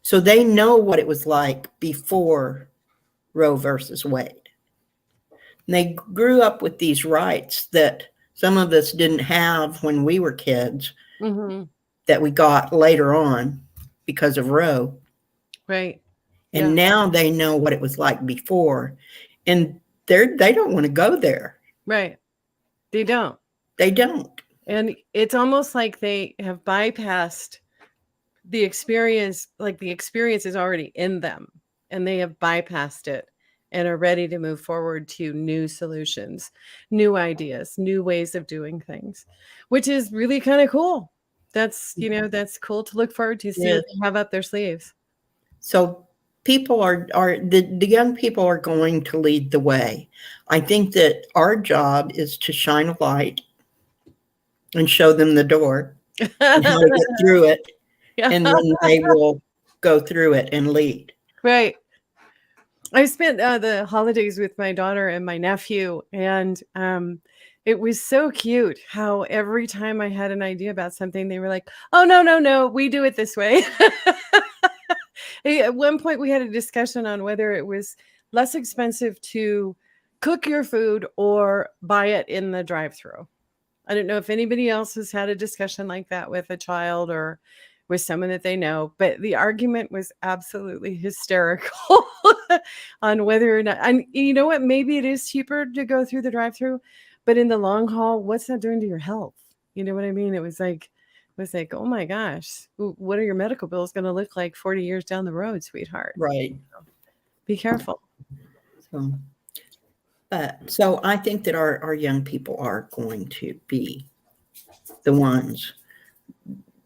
Speaker 1: So they know what it was like before Roe versus Wade. And they grew up with these rights that some of us didn't have when we were kids
Speaker 2: Mm-hmm.
Speaker 1: that we got later on because of Roe.
Speaker 2: Right.
Speaker 1: And
Speaker 2: Yeah.
Speaker 1: now they know what it was like before. And they don't want to go there.
Speaker 2: Right. They don't.
Speaker 1: They don't.
Speaker 2: And it's almost like they have bypassed the experience, like the experience is already in them and they have bypassed it and are ready to move forward to new solutions, new ideas, new ways of doing things, which is really kind of cool. That's, that's cool to look forward to see what they have up their sleeves.
Speaker 1: So people the young people are going to lead the way. I think that our job is to shine a light and show them the door and how to get through it.
Speaker 2: Yeah.
Speaker 1: And then they will go through it and lead.
Speaker 2: Right. I spent the holidays with my daughter and my nephew, and it was so cute how every time I had an idea about something, they were like, "Oh, no, we do it this way." At one point, we had a discussion on whether it was less expensive to cook your food or buy it in the drive-thru. I don't know if anybody else has had a discussion like that with a child or with someone that they know, but the argument was absolutely hysterical on whether or not, and you know what, maybe it is cheaper to go through the drive-thru, but in the long haul, what's that doing to your health? You know what I mean? It was like, oh my gosh, what are your medical bills going to look like 40 years down the road, sweetheart?
Speaker 1: Right.
Speaker 2: Be careful.
Speaker 1: So I think that our young people are going to be the ones,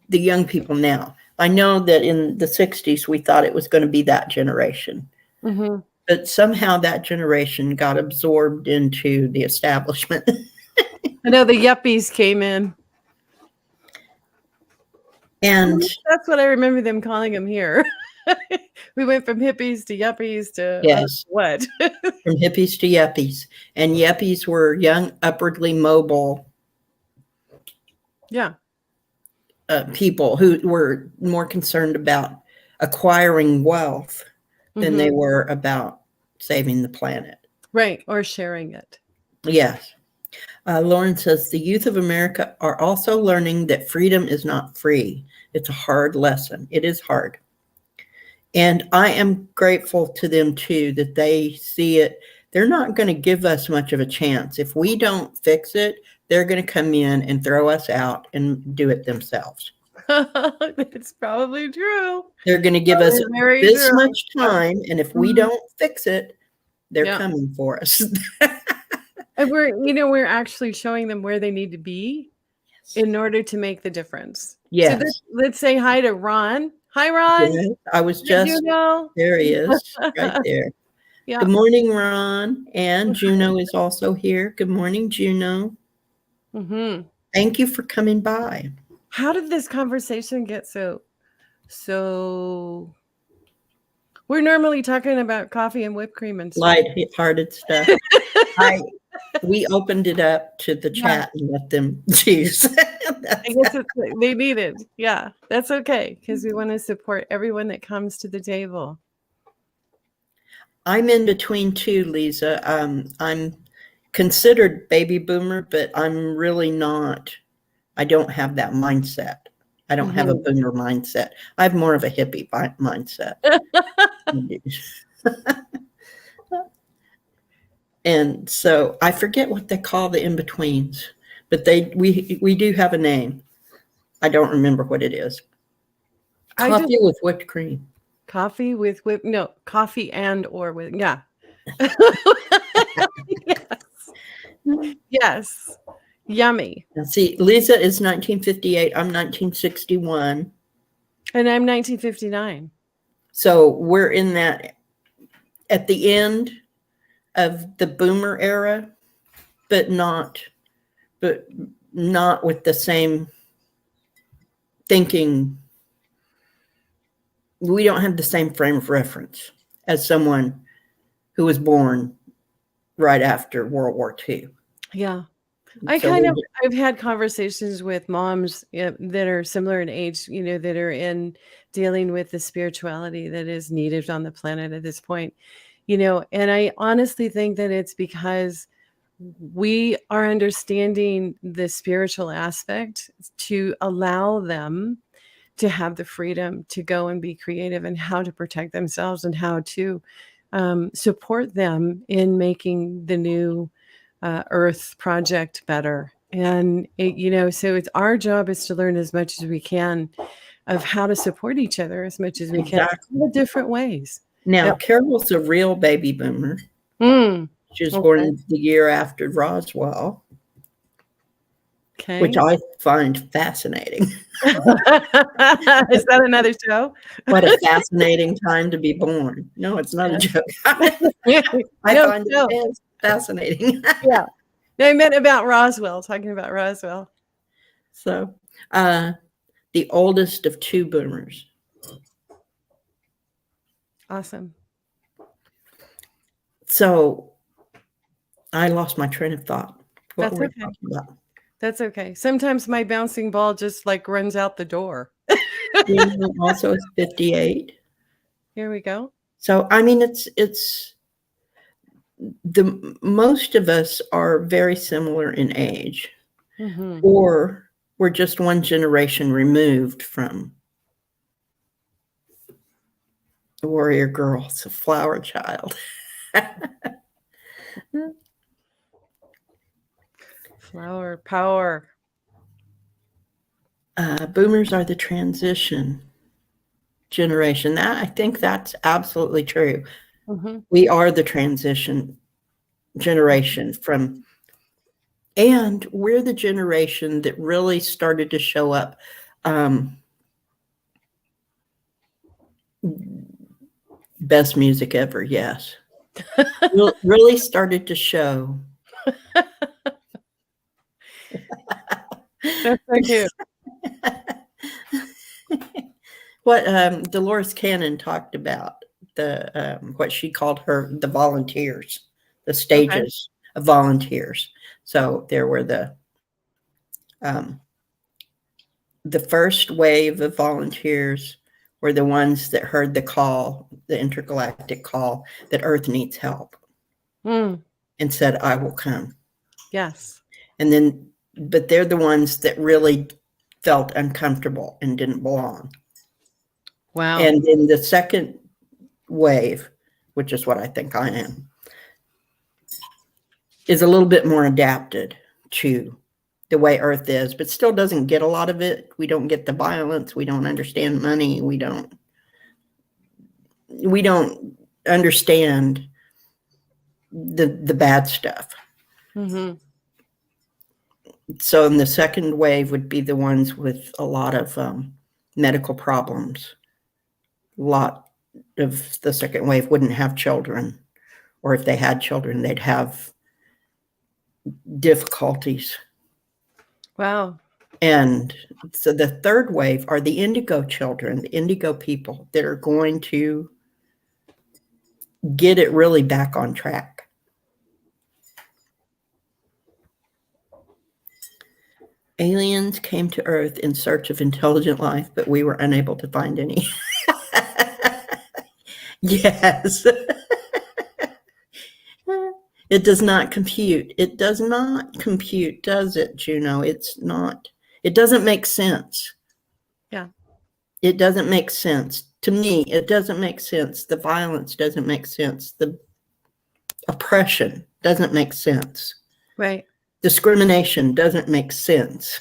Speaker 1: the young people now. I know that in the 60s, we thought it was going to be that generation.
Speaker 2: Mm-hmm.
Speaker 1: But somehow that generation got absorbed into the establishment.
Speaker 2: I know the yuppies came in.
Speaker 1: And
Speaker 2: that's what I remember them calling them here. We went from hippies to yuppies to
Speaker 1: yes,
Speaker 2: what?
Speaker 1: From hippies to yuppies. And yuppies were young, upwardly mobile people who were more concerned about acquiring wealth than they were about saving the planet.
Speaker 2: Right, or sharing it.
Speaker 1: Yes. Lauren says, the youth of America are also learning that freedom is not free. It's a hard lesson. It is hard. And I am grateful to them, too, that they see it. They're not going to give us much of a chance. If we don't fix it, they're going to come in and throw us out and do it themselves.
Speaker 2: It's probably true.
Speaker 1: They're going to give us this much time, and if we don't fix it, they're coming for us.
Speaker 2: And we're actually showing them where they need to be in order to make the difference.
Speaker 1: Yes.
Speaker 2: So let's say hi to Ron. Hi, Ron.
Speaker 1: Yes, I was just, there he is, right there. Yeah. Good morning, Ron. And Juno is also here. Good morning, Juno.
Speaker 2: Mm-hmm.
Speaker 1: Thank you for coming by.
Speaker 2: How did this conversation get so we're normally talking about coffee and whipped cream and stuff.
Speaker 1: Light-hearted stuff. We opened it up to the chat and let them choose.
Speaker 2: I guess they need it. Yeah, that's okay, because we want to support everyone that comes to the table.
Speaker 1: I'm in between two, Lisa. I'm considered baby boomer, but I'm really not. I don't have that mindset. I don't have a boomer mindset. I have more of a hippie mindset. And so I forget what they call the in-betweens, but we do have a name. I don't remember what it is. Coffee with whipped cream.
Speaker 2: Coffee with coffee and or with, yeah. Yes. Yummy.
Speaker 1: Now see, Lisa is 1958. I'm 1961.
Speaker 2: And I'm 1959.
Speaker 1: So we're in that at the end of the boomer era, but not with the same thinking. We don't have the same frame of reference as someone who was born right after World War II.
Speaker 2: Yeah. I've had conversations with moms that are similar in age, that are in dealing with the spirituality that is needed on the planet at this point, and I honestly think that it's because we are understanding the spiritual aspect to allow them to have the freedom to go and be creative and how to protect themselves and how to support them in making the new Earth project better. And so it's our job is to learn as much as we can of how to support each other as much as we can in all different ways.
Speaker 1: Now,
Speaker 2: Yep.
Speaker 1: Carol's a real baby boomer. She was
Speaker 2: Okay.
Speaker 1: born the year after Roswell,
Speaker 2: Okay.
Speaker 1: which I find fascinating.
Speaker 2: Is that another show?
Speaker 1: What a fascinating time to be born. No, it's not a joke. I
Speaker 2: No,
Speaker 1: find
Speaker 2: no.
Speaker 1: it fascinating.
Speaker 2: Yeah. No, I meant about Roswell, talking about Roswell.
Speaker 1: So, the oldest of 2 boomers.
Speaker 2: Awesome.
Speaker 1: So, I lost my train of thought. What
Speaker 2: That's
Speaker 1: were we
Speaker 2: okay.
Speaker 1: talking about?
Speaker 2: That's okay. Sometimes my bouncing ball just like runs out the door.
Speaker 1: Ian also is 58.
Speaker 2: Here we go.
Speaker 1: So, I mean, it's most of us are very similar in age,
Speaker 2: Mhm.
Speaker 1: or we're just one generation removed from the warrior girl, a flower child.
Speaker 2: Flower power.
Speaker 1: Boomers are the transition generation. I think that's absolutely true.
Speaker 2: Mhm.
Speaker 1: We are the transition generation and we're the generation that really started to show up. Best music ever, yes. Really started to show.
Speaker 2: That's so cute.
Speaker 1: What Dolores Cannon talked about, what she called the volunteers, the stages of volunteers. So there were the first wave of volunteers were the ones that heard the call, the intergalactic call that Earth needs help, and said, "I will come."
Speaker 2: Yes.
Speaker 1: And then, but they're the ones that really felt uncomfortable and didn't belong.
Speaker 2: Wow.
Speaker 1: And in the second wave, which is what I think I am, is a little bit more adapted to the way Earth is, but still doesn't get a lot of it. We don't get the violence. We don't understand money. We don't understand the bad stuff.
Speaker 2: Mhm.
Speaker 1: So in the second wave would be the ones with a lot of medical problems. A lot of the second wave wouldn't have children, or if they had children, they'd have difficulties.
Speaker 2: Wow.
Speaker 1: And so the third wave are the indigo children, the indigo people that are going to get it really back on track. Aliens came to Earth in search of intelligent life, but we were unable to find any. Yes. It does not compute. It does not compute, does it, Juno? It's not. It doesn't make sense.
Speaker 2: Yeah.
Speaker 1: It doesn't make sense. To me, it doesn't make sense. The violence doesn't make sense. The oppression doesn't make sense.
Speaker 2: Right.
Speaker 1: Discrimination doesn't make sense.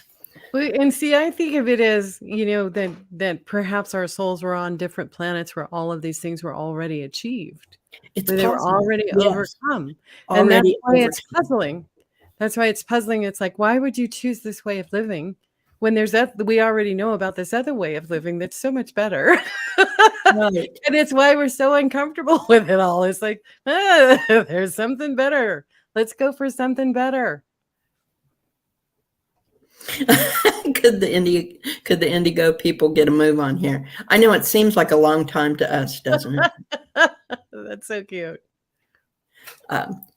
Speaker 2: Well, and see, I think of it as, that perhaps our souls were on different planets where all of these things were already achieved.
Speaker 1: It's
Speaker 2: Where they were
Speaker 1: possible.
Speaker 2: already
Speaker 1: Yes.
Speaker 2: overcome. And that's
Speaker 1: Already
Speaker 2: why it's
Speaker 1: overcome.
Speaker 2: puzzling. That's why it's puzzling. It's like, why would you choose this way of living when we already know about this other way of living that's so much better?
Speaker 1: Right.
Speaker 2: And it's why we're so uncomfortable with it all. It's like, there's something better. Let's go for something better.
Speaker 1: Could the indigo people get a move on here? I know it seems like a long time to us, doesn't it?
Speaker 2: That's so cute.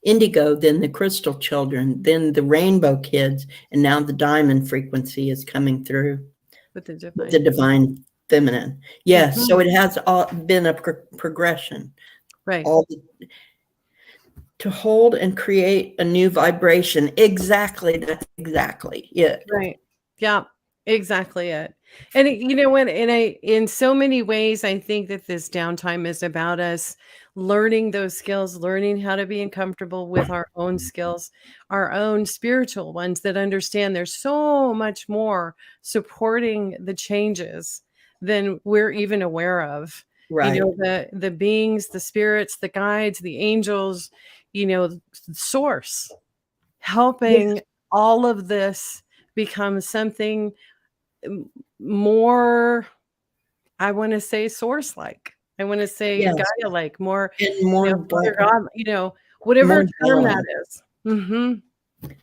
Speaker 1: Indigo, then the crystal children, then the rainbow kids, and now the diamond frequency is coming through
Speaker 2: With the
Speaker 1: with
Speaker 2: divine.
Speaker 1: the divine feminine. Yes, so it has been a progression.
Speaker 2: Right.
Speaker 1: to hold and create a new vibration. Exactly. That's exactly it.
Speaker 2: Right. Yeah, exactly it. And you know what? And in so many ways, I think that this downtime is about us learning those skills, learning how to be uncomfortable with our own skills, our own spiritual ones that understand there's so much more supporting the changes than we're even aware of. You
Speaker 1: Right.
Speaker 2: know, the beings, the spirits, the guides, the angels, you know, source
Speaker 1: Yes.
Speaker 2: helping all of this become something more, I want to say source like. I want to say
Speaker 1: Yes.
Speaker 2: Gaia like, more,
Speaker 1: And
Speaker 2: you know, Mother God, you know, whatever
Speaker 1: more
Speaker 2: term that
Speaker 1: balanced.
Speaker 2: is. Mm-hmm.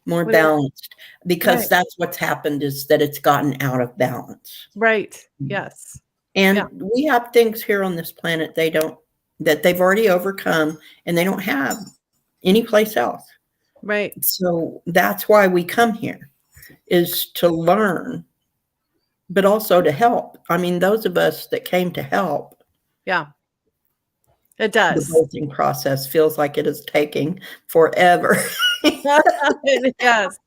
Speaker 1: More
Speaker 2: Whatever.
Speaker 1: balanced, because
Speaker 2: Right.
Speaker 1: that's what's happened, is that it's gotten out of balance.
Speaker 2: Right. Yes.
Speaker 1: And
Speaker 2: Yeah.
Speaker 1: we have things here on this planet that they've already overcome, and they don't have anyplace else.
Speaker 2: Right.
Speaker 1: So that's why we come here, is to learn, but also to help. I mean, those of us that came to help,
Speaker 2: Yeah. It
Speaker 1: the
Speaker 2: does.
Speaker 1: birthing process feels like it is taking forever.
Speaker 2: Yes.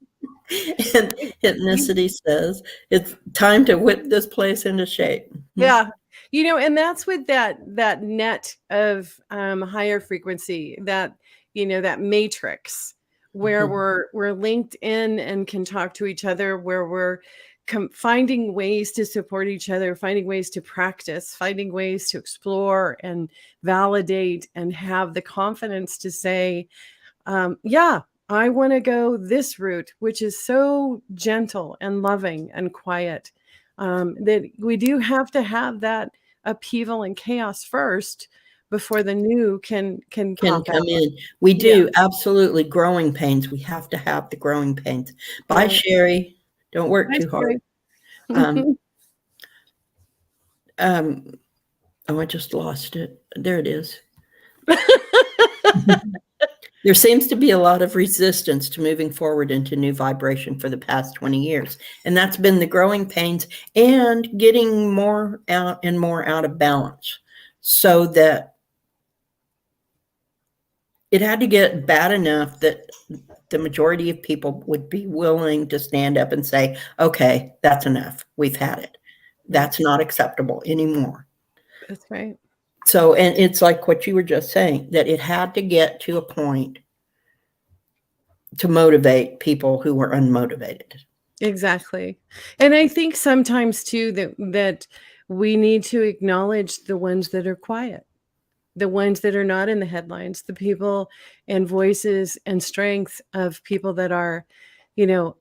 Speaker 1: And Hypnicity says it's time to whip this place into shape.
Speaker 2: Yeah. You know, and that's with that net of higher frequency, that, you know, that matrix where
Speaker 1: Mhm.
Speaker 2: we're linked in and can talk to each other, where we're finding ways to support each other, finding ways to practice, finding ways to explore and validate and have the confidence to say, yeah, I want to go this route, which is so gentle and loving and quiet. That we do have to have that upheaval and chaos first before the new can
Speaker 1: Can
Speaker 2: pop
Speaker 1: come
Speaker 2: out.
Speaker 1: in. We
Speaker 2: Yeah.
Speaker 1: do, absolutely. Growing pains. We have to have the growing pains. Bye,
Speaker 2: Right.
Speaker 1: Sherry. Don't work
Speaker 2: Nice
Speaker 1: too hard. Um, um, oh, I just lost it. There it is. There seems to be a lot of resistance to moving forward into new vibration for the past 20 years. And that's been the growing pains and getting more out and more out of balance, so that it had to get bad enough that the majority of people would be willing to stand up and say, okay, that's enough. We've had it. That's not acceptable anymore.
Speaker 2: That's right.
Speaker 1: So, and it's like what you were just saying, that it had to get to a point to motivate people who were unmotivated.
Speaker 2: Exactly. And I think sometimes too that we need to acknowledge the ones that are quiet, the ones that are not in the headlines, the people and voices and strength of people that are, you know,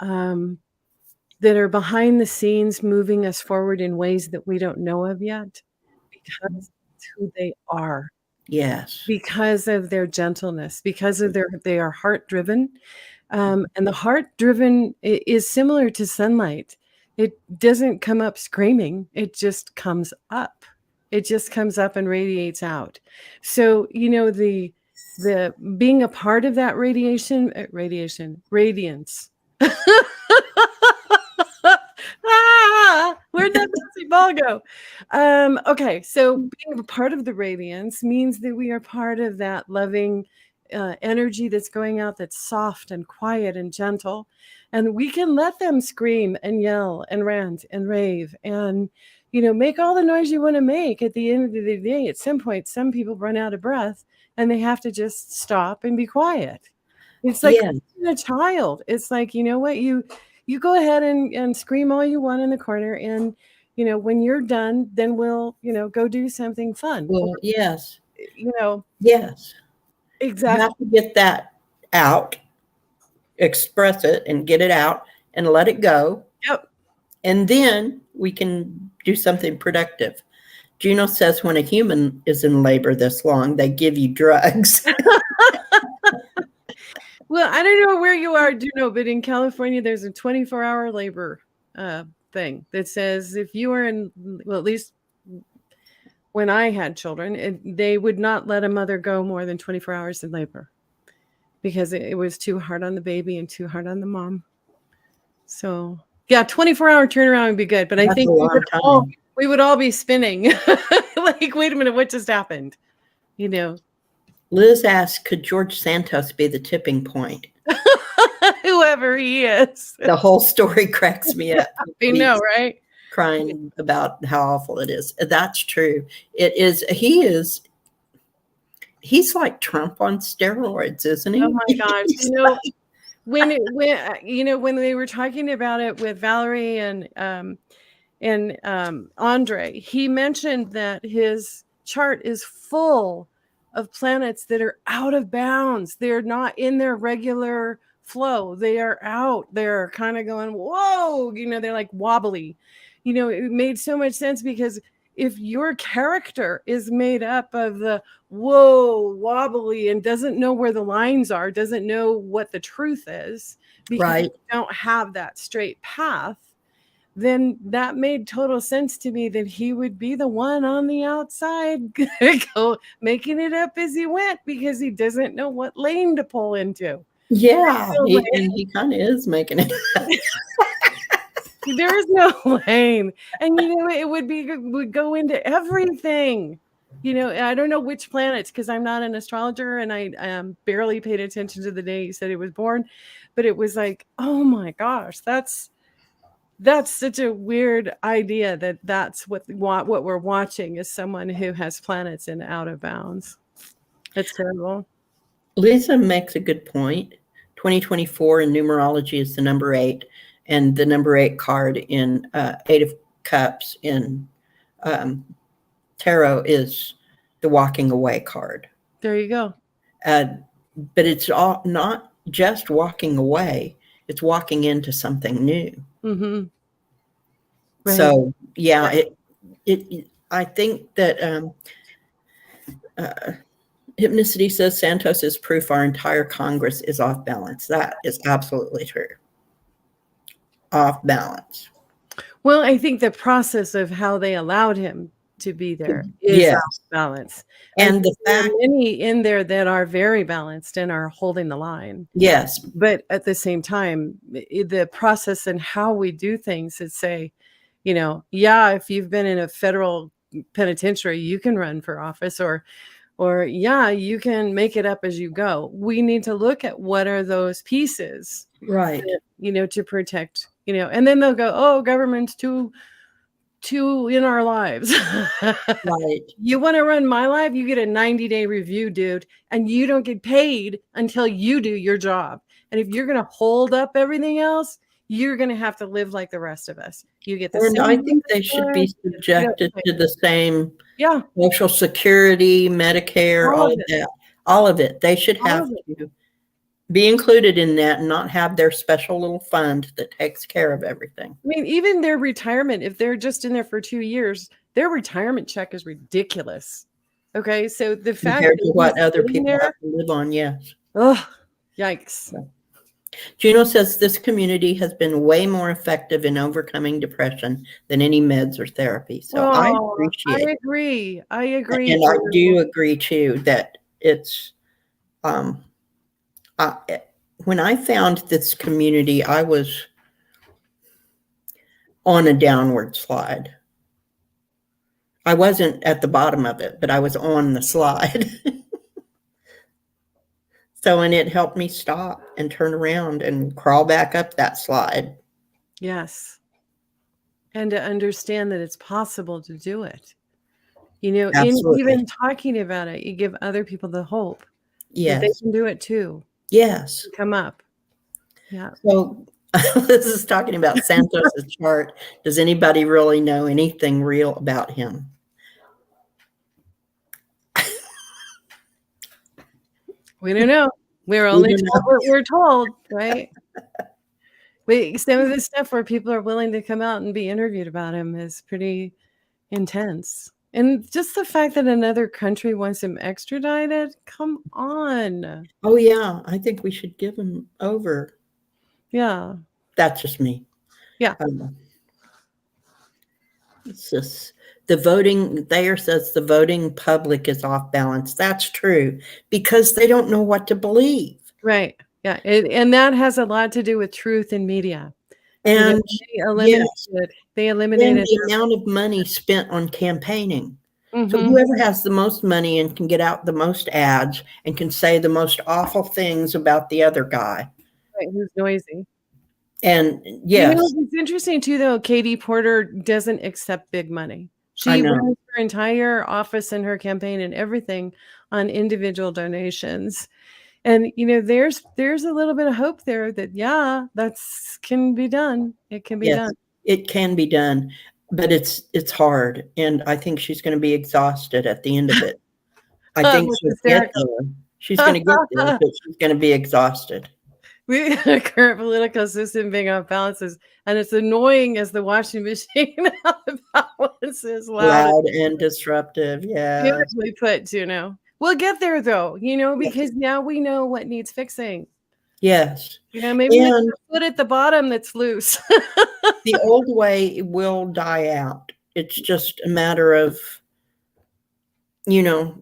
Speaker 2: that are behind the scenes moving us forward in ways that we don't know of yet, because it's who they are,
Speaker 1: Yes.
Speaker 2: because of their gentleness, because of they are heart driven. And the heart driven is similar to sunlight. It doesn't come up screaming, it just comes up. It just comes up and radiates out. So, you know, the being a part of that radiance. Where'd that Betsy ball go? Okay, so being a part of the radiance means that we are part of that loving energy that's going out, that's soft and quiet and gentle, and we can let them scream and yell and rant and rave and, you know, make all the noise you want to make. At the end of the day, at some point, some people run out of breath and they have to just stop and be quiet. It's like
Speaker 1: Yes.
Speaker 2: a child. It's like, you know what, you go ahead and scream all you want in the corner, and, you know, when you're done, then we'll, you know, go do something fun. Or,
Speaker 1: Well, yes.
Speaker 2: you know,
Speaker 1: Yes. You
Speaker 2: exactly.
Speaker 1: have to get that out, express it and get it out and let it go.
Speaker 2: Yep.
Speaker 1: And then we can do something productive. Juno says when a human is in labor this long, they give you drugs.
Speaker 2: Well, I don't know where you are, Juno, but in California, there's a 24-hour labor thing that says if you are in, well, at least when I had children, they would not let a mother go more than 24 hours in labor because it was too hard on the baby and too hard on the mom. So, yeah, 24-hour turnaround would be good, but I
Speaker 1: That's
Speaker 2: think
Speaker 1: a long time.
Speaker 2: we would all be spinning like, wait a minute, what just happened? You know.
Speaker 1: Liz asked, could George Santos be the tipping point?
Speaker 2: Whoever he is.
Speaker 1: The whole story cracks me up.
Speaker 2: I know, right?
Speaker 1: Crying about how awful it is. That's true. It is. He's like Trump on steroids, isn't he?
Speaker 2: Oh my gosh. When they were talking about it with Valerie and Andre, he mentioned that his chart is full of planets that are out of bounds. They're not in their regular flow. They are out. They're kind of going, whoa, they're like wobbly. It made so much sense, because if your character is made up of the whoa, wobbly, and doesn't know where the lines are, doesn't know what the truth is, because
Speaker 1: Right.
Speaker 2: you don't have that straight path, then that made total sense to me that he would be the one on the outside making it up as he went, because he doesn't know what lane to pull into.
Speaker 1: Yeah, he kind of is making it.
Speaker 2: There is no lane, and it would go into everything. I don't know which planets, because I'm not an astrologer, and I barely paid attention to the day he said he was born, but it was like, oh my gosh, that's such a weird idea that's what we're watching is someone who has planets in out of bounds. That's terrible.
Speaker 1: Lisa makes a good point. 2024 in numerology is the number 8, and the number 8 card in 8 of Cups in tarot is the walking away card.
Speaker 2: There you go.
Speaker 1: But it's all not just walking away; it's walking into something new.
Speaker 2: Mm-hmm. Right.
Speaker 1: So yeah, I think that Hypnicity says Santos is proof our entire Congress is off balance. That is absolutely true. Off balance.
Speaker 2: Well, I think the process of how they allowed him to be there is off balance.
Speaker 1: And the
Speaker 2: there
Speaker 1: fact,
Speaker 2: are many in there that are very balanced and are holding the line.
Speaker 1: yes.
Speaker 2: But at the same time, the process and how we do things is say, if you've been in a federal penitentiary, you can run for office, or you can make it up as you go. We need to look at what are those pieces,
Speaker 1: Right.
Speaker 2: that, to protect, and then they'll go, oh, government's too in our lives.
Speaker 1: Right.
Speaker 2: You want to run my life? You get a 90-day review, dude, and you don't get paid until you do your job. And if you're going to hold up everything else, you're going to have to live like the rest of us. You get the
Speaker 1: And
Speaker 2: same.
Speaker 1: I think they should be subjected to the same Social Security, Medicare, all of that. All of it. They should have to be included in that and not have their special little fund that takes care of everything.
Speaker 2: I mean, even their retirement, if they're just in there for 2 years, their retirement check is ridiculous. Okay, so the fact
Speaker 1: compared to what other people have to live on, yes.
Speaker 2: Oh, yikes.
Speaker 1: Juno says this community has been way more effective in overcoming depression than any meds or therapy. So I appreciate it.
Speaker 2: I agree.
Speaker 1: And I do agree too that it's when I found this community, I was on a downward slide. I wasn't at the bottom of it, but I was on the slide. So, and it helped me stop and turn around and crawl back up that slide.
Speaker 2: Yes. And to understand that it's possible to do it. In even talking about it, you give other people the hope that they can do it too.
Speaker 1: Yes.
Speaker 2: Come up. Yeah.
Speaker 1: So this is talking about Santos' chart. Does anybody really know anything real about him?
Speaker 2: We don't know. We're only told what we're told, right? Some of the stuff where people are willing to come out and be interviewed about him is pretty intense. And just the fact that another country wants him extradited, come on.
Speaker 1: Oh, yeah. I think we should give him over.
Speaker 2: Yeah.
Speaker 1: That's just me.
Speaker 2: Yeah.
Speaker 1: It's just the voting, Thayer says the voting public is off balance. That's true because they don't know what to believe.
Speaker 2: Right. Yeah. And that has a lot to do with truth in media.
Speaker 1: And
Speaker 2: they eliminated
Speaker 1: the amount of money spent on campaigning. So
Speaker 2: Mm-hmm.
Speaker 1: whoever has the most money and can get out the most ads and can say the most awful things about the other guy.
Speaker 2: Right, who's noisy.
Speaker 1: And
Speaker 2: You
Speaker 1: yes,
Speaker 2: know, it's interesting too, though. Katie Porter doesn't accept big money.
Speaker 1: I
Speaker 2: She
Speaker 1: know.
Speaker 2: runs her entire office and her campaign and everything on individual donations. And you know, there's a little bit of hope there that that's can be done. It can be
Speaker 1: Yes,
Speaker 2: done.
Speaker 1: it can be done, but it's hard, and I think she's gonna be exhausted at the end of it. I think
Speaker 2: That's
Speaker 1: she'll get
Speaker 2: hysterical.
Speaker 1: there. She's gonna get there, but she's gonna be exhausted.
Speaker 2: Our current political system being off balances, and it's annoying as the washing machine how the balance is loud.
Speaker 1: Loud and disruptive, yeah.
Speaker 2: Beautifully put, Juno. We'll get there though, you know,
Speaker 1: Yes.
Speaker 2: because now we know what needs fixing.
Speaker 1: Yes,
Speaker 2: You know, maybe it's
Speaker 1: and
Speaker 2: the foot at the bottom that's loose.
Speaker 1: the old way will die out. It's just a matter of, you know,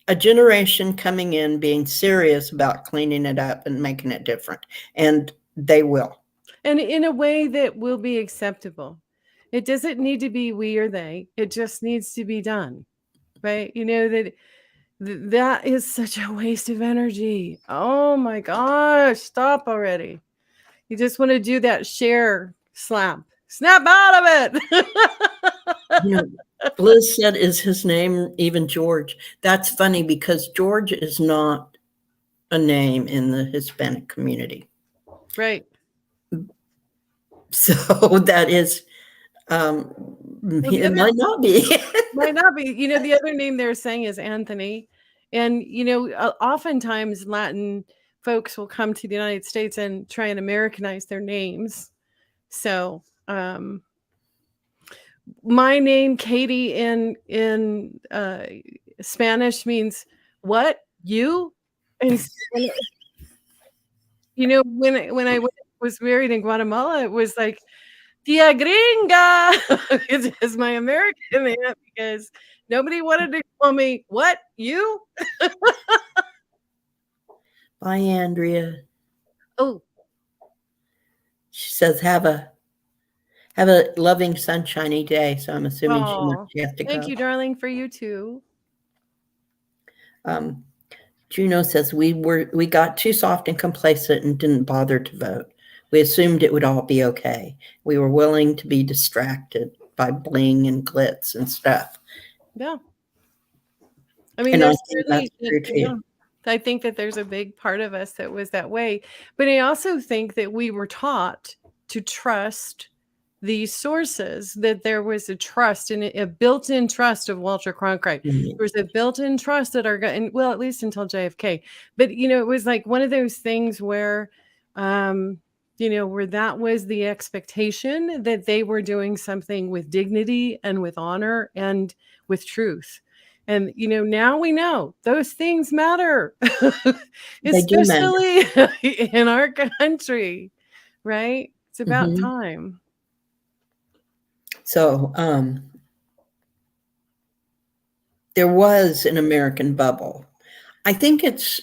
Speaker 1: a generation coming in being serious about cleaning it up and making it different, and they will.
Speaker 2: And in a way that will be acceptable. It doesn't need to be we or they. It just needs to be done. Right? You know that is such a waste of energy. Oh my gosh, stop already. You just want to do that share slap. Snap out of it.
Speaker 1: You know, Liz said, is his name even George? That's funny because George is not a name in the Hispanic community.
Speaker 2: Right.
Speaker 1: So that is, it might not be.
Speaker 2: Might not be. You know, the other name they're saying is Anthony. And, you know, oftentimes Latin folks will come to the United States and try and Americanize their names. So, my name, Katie, in Spanish means what? You? And you know, when I was married in Guatemala, it was like Tia Gringa is my American name because nobody wanted to call me what? You?
Speaker 1: Bye, Andrea.
Speaker 2: Oh,
Speaker 1: She says, have a loving, sunshiny day. So I'm assuming she has to go.
Speaker 2: thank you, darling, for you too.
Speaker 1: Juno says we got too soft and complacent and didn't bother to vote. We assumed it would all be okay. We were willing to be distracted by bling and glitz and stuff.
Speaker 2: Yeah. I mean,
Speaker 1: And
Speaker 2: there's
Speaker 1: that's true too.
Speaker 2: I think that there's a big part of us that was that way. But I also think that we were taught to trust these sources, that there was a trust and a built-in trust of Walter Cronkite.
Speaker 1: Mhm.
Speaker 2: There was a built-in trust that and well, at least until JFK. But, you know, it was like one of those things where, you know, where that was the expectation that they were doing something with dignity and with honor and with truth. And, you know, now we know those things matter,
Speaker 1: They do matter.
Speaker 2: especially in our country, right? It's about
Speaker 1: Mhm.
Speaker 2: time.
Speaker 1: So there was an American bubble. I think it's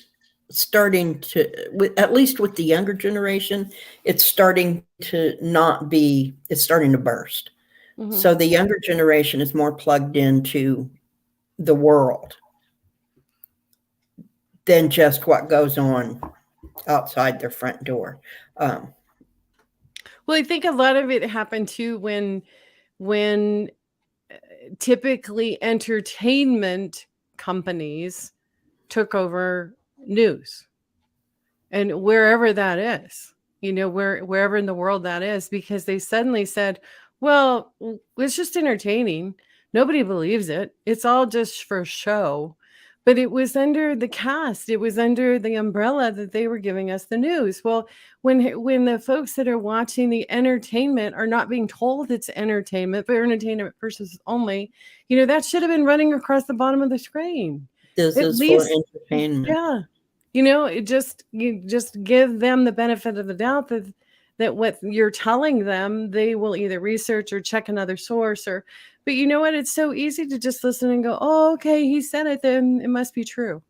Speaker 1: starting to, at least with the younger generation, it's starting to not be, it's starting to burst.
Speaker 2: Mhm.
Speaker 1: So the younger generation is more plugged into the world than just what goes on outside their front door.
Speaker 2: Well, I think a lot of it happened too when typically entertainment companies took over news, and wherever that is, you know, wherever in the world that is, because they suddenly said, well, it's just entertaining. Nobody believes it. It's all just for show. But it was under the cast, it was under the umbrella that they were giving us the news. Well, when the folks that are watching the entertainment are not being told it's entertainment, but entertainment purposes only, you know, that should have been running across the bottom of the screen.
Speaker 1: This
Speaker 2: At
Speaker 1: is
Speaker 2: least,
Speaker 1: for entertainment.
Speaker 2: yeah. You know, you just give them the benefit of the doubt that what you're telling them, they will either research or check another source but you know what? It's so easy to just listen and go, oh, okay, he said it, then it must be true.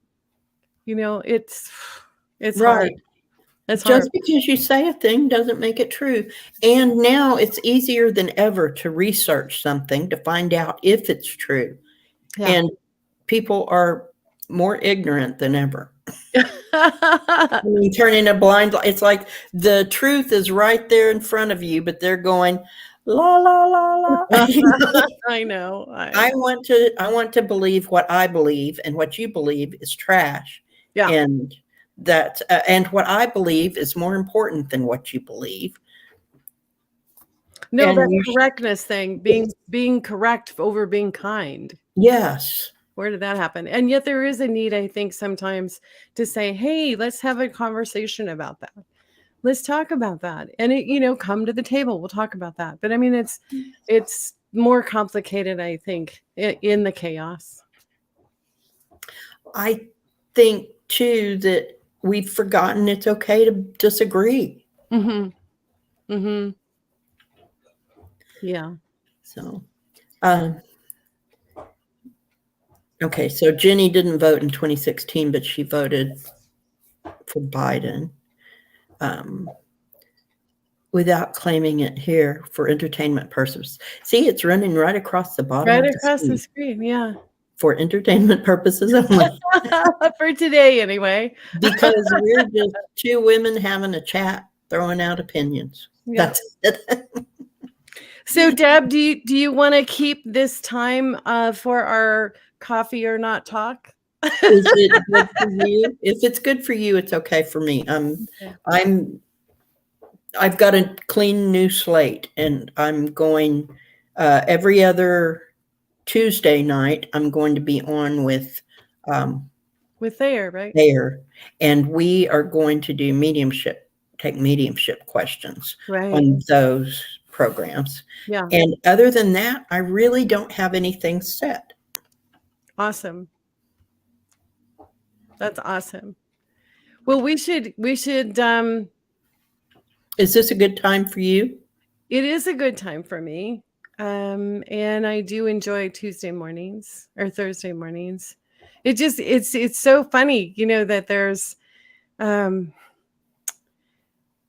Speaker 2: You know, it's
Speaker 1: Right.
Speaker 2: hard. It's hard.
Speaker 1: Just because you say a thing doesn't make it true. And now it's easier than ever to research something to find out if it's true.
Speaker 2: Yeah.
Speaker 1: And people are more ignorant than ever. I mean, turning a blind, it's like the truth is right there in front of you, but they're going, la, la, la, la.
Speaker 2: I know.
Speaker 1: I want to believe what I believe, and what you believe is trash.
Speaker 2: Yeah.
Speaker 1: And that, and what I believe is more important than what you believe.
Speaker 2: No,
Speaker 1: And
Speaker 2: that
Speaker 1: you
Speaker 2: correctness thing, being correct over being kind.
Speaker 1: yes.
Speaker 2: Where did that happen? And yet there is a need, I think, sometimes to say, hey, let's have a conversation about that. Let's talk about that. And it, come to the table. We'll talk about that. But I mean, it's more complicated, I think, in the chaos.
Speaker 1: I think too that we've forgotten it's okay to disagree.
Speaker 2: Mm-hmm. Mm-hmm. Yeah.
Speaker 1: So, okay. So Jenny didn't vote in 2016, but she voted for Biden. Without claiming it here for entertainment purposes. See, it's running right across the bottom
Speaker 2: Right
Speaker 1: of
Speaker 2: across the
Speaker 1: screen.
Speaker 2: screen. Yeah.
Speaker 1: For entertainment purposes only.
Speaker 2: For today, anyway.
Speaker 1: Because we're just two women having a chat, throwing out opinions.
Speaker 2: Yeah.
Speaker 1: That's it.
Speaker 2: So, Deb, do you want to keep this time for our coffee or not talk?
Speaker 1: Is it good for you? If it's good for you, it's okay for me. I've got a clean new slate, and I'm going every other Tuesday night. I'm going to be on with
Speaker 2: Thayer, right?
Speaker 1: Thayer, and we are going to do take mediumship questions on those programs.
Speaker 2: Yeah.
Speaker 1: And other than that, I really don't have anything set.
Speaker 2: Awesome. That's awesome. Well, we should
Speaker 1: Is this a good time for you?
Speaker 2: It is a good time for me. And I do enjoy Tuesday mornings or Thursday mornings. It's so funny, that there's an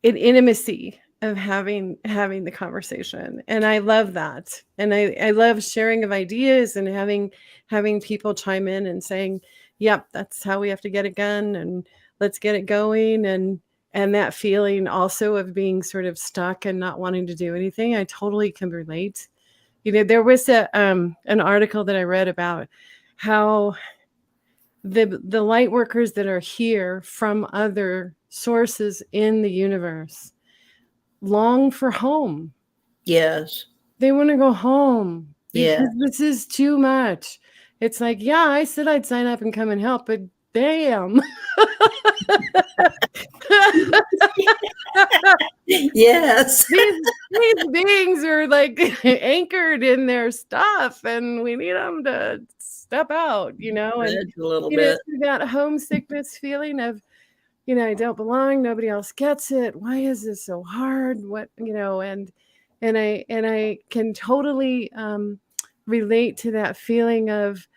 Speaker 2: intimacy of having the conversation. And I love that. And I love sharing of ideas and having people chime in and saying, yep, that's how we have to get it done, and let's get it going. And that feeling also of being sort of stuck and not wanting to do anything, I totally can relate. There was an article that I read about how the light workers that are here from other sources in the universe long for home.
Speaker 1: Yes.
Speaker 2: They want to go home because
Speaker 1: Yeah.
Speaker 2: this is too much. It's like, yeah, I said I'd sign up and come and help, but damn.
Speaker 1: Yes.
Speaker 2: These beings are like anchored in their stuff, and we need them to step out, and
Speaker 1: a little bit.
Speaker 2: that homesickness feeling of, I don't belong, nobody else gets it. Why is this so hard? What, and I can totally relate to that feeling of,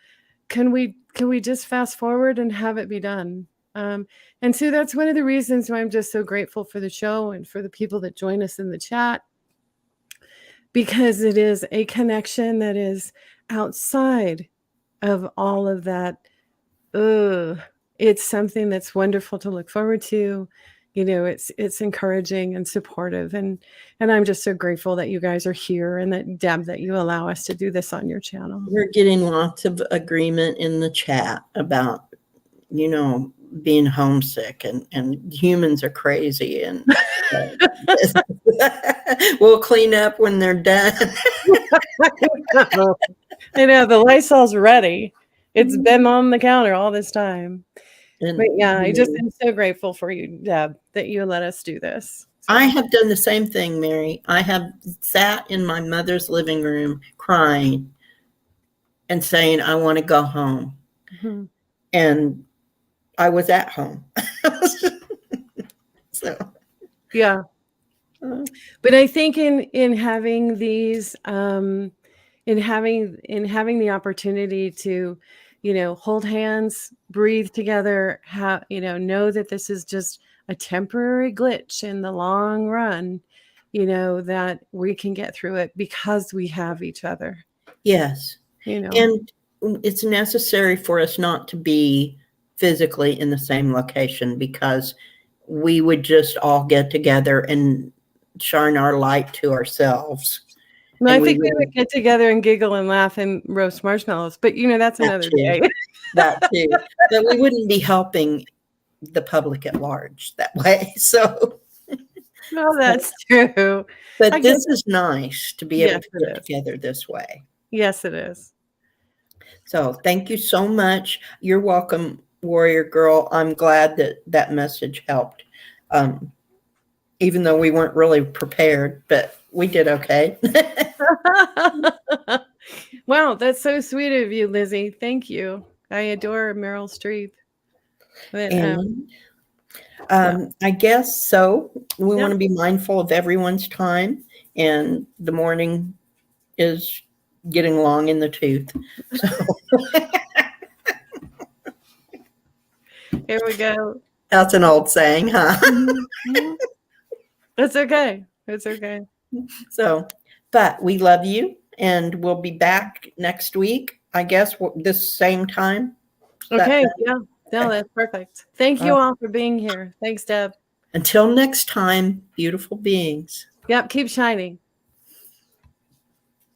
Speaker 2: can we just fast forward and have it be done? And so that's one of the reasons why I'm just so grateful for the show and for the people that join us in the chat, because it is a connection that is outside of all of that. It's something that's wonderful to look forward to. It's encouraging and supportive, and I'm just so grateful that you guys are here, and that, Deb, that you allow us to do this on your channel.
Speaker 1: We're getting lots of agreement in the chat about, being homesick, and humans are crazy, and we'll clean up when they're done.
Speaker 2: I know the Lysol's ready. It's been on the counter all this time.
Speaker 1: And,
Speaker 2: but yeah, I just am so grateful for you, Deb, that you let us do this.
Speaker 1: So. I have done the same thing, Mary. I have sat in my mother's living room crying and saying, I want to go home. Mm-hmm. And I was at home. So
Speaker 2: yeah. But I think in having these in having the opportunity to, hold hands, breathe together, know that this is just a temporary glitch in the long run, that we can get through it because we have each other.
Speaker 1: Yes. And it's necessary for us not to be physically in the same location, because we would just all get together and shine our light to ourselves.
Speaker 2: No, I
Speaker 1: And we
Speaker 2: think we would
Speaker 1: wouldn't-
Speaker 2: get together and giggle and laugh and roast marshmallows, but that's
Speaker 1: That
Speaker 2: another
Speaker 1: too.
Speaker 2: day.
Speaker 1: That too. But we wouldn't be helping the public at large that way. So,
Speaker 2: No, that's true.
Speaker 1: but
Speaker 2: I
Speaker 1: this
Speaker 2: guess-
Speaker 1: is nice to be able
Speaker 2: Yes,
Speaker 1: to
Speaker 2: it
Speaker 1: get
Speaker 2: is.
Speaker 1: together this way.
Speaker 2: Yes, it is.
Speaker 1: So thank you so much. You're welcome, Warrior Girl. I'm glad that that message helped. Even though we weren't really prepared, but we did okay.
Speaker 2: Wow, that's so sweet of you, Lizzie. Thank you. I adore Meryl Streep. But,
Speaker 1: And I guess so. We
Speaker 2: Yeah.
Speaker 1: want to be mindful of everyone's time, and the morning is getting long in the tooth. So
Speaker 2: here we go.
Speaker 1: that's an old saying, huh?
Speaker 2: Mhm. It's okay. It's okay.
Speaker 1: So, but we love you, and we'll be back next week, I guess, this same time.
Speaker 2: Okay.
Speaker 1: That-
Speaker 2: Yeah. No, that's perfect. Thank you all for being here. Thanks, Deb.
Speaker 1: Until next time, beautiful beings.
Speaker 2: Yep. Keep shining.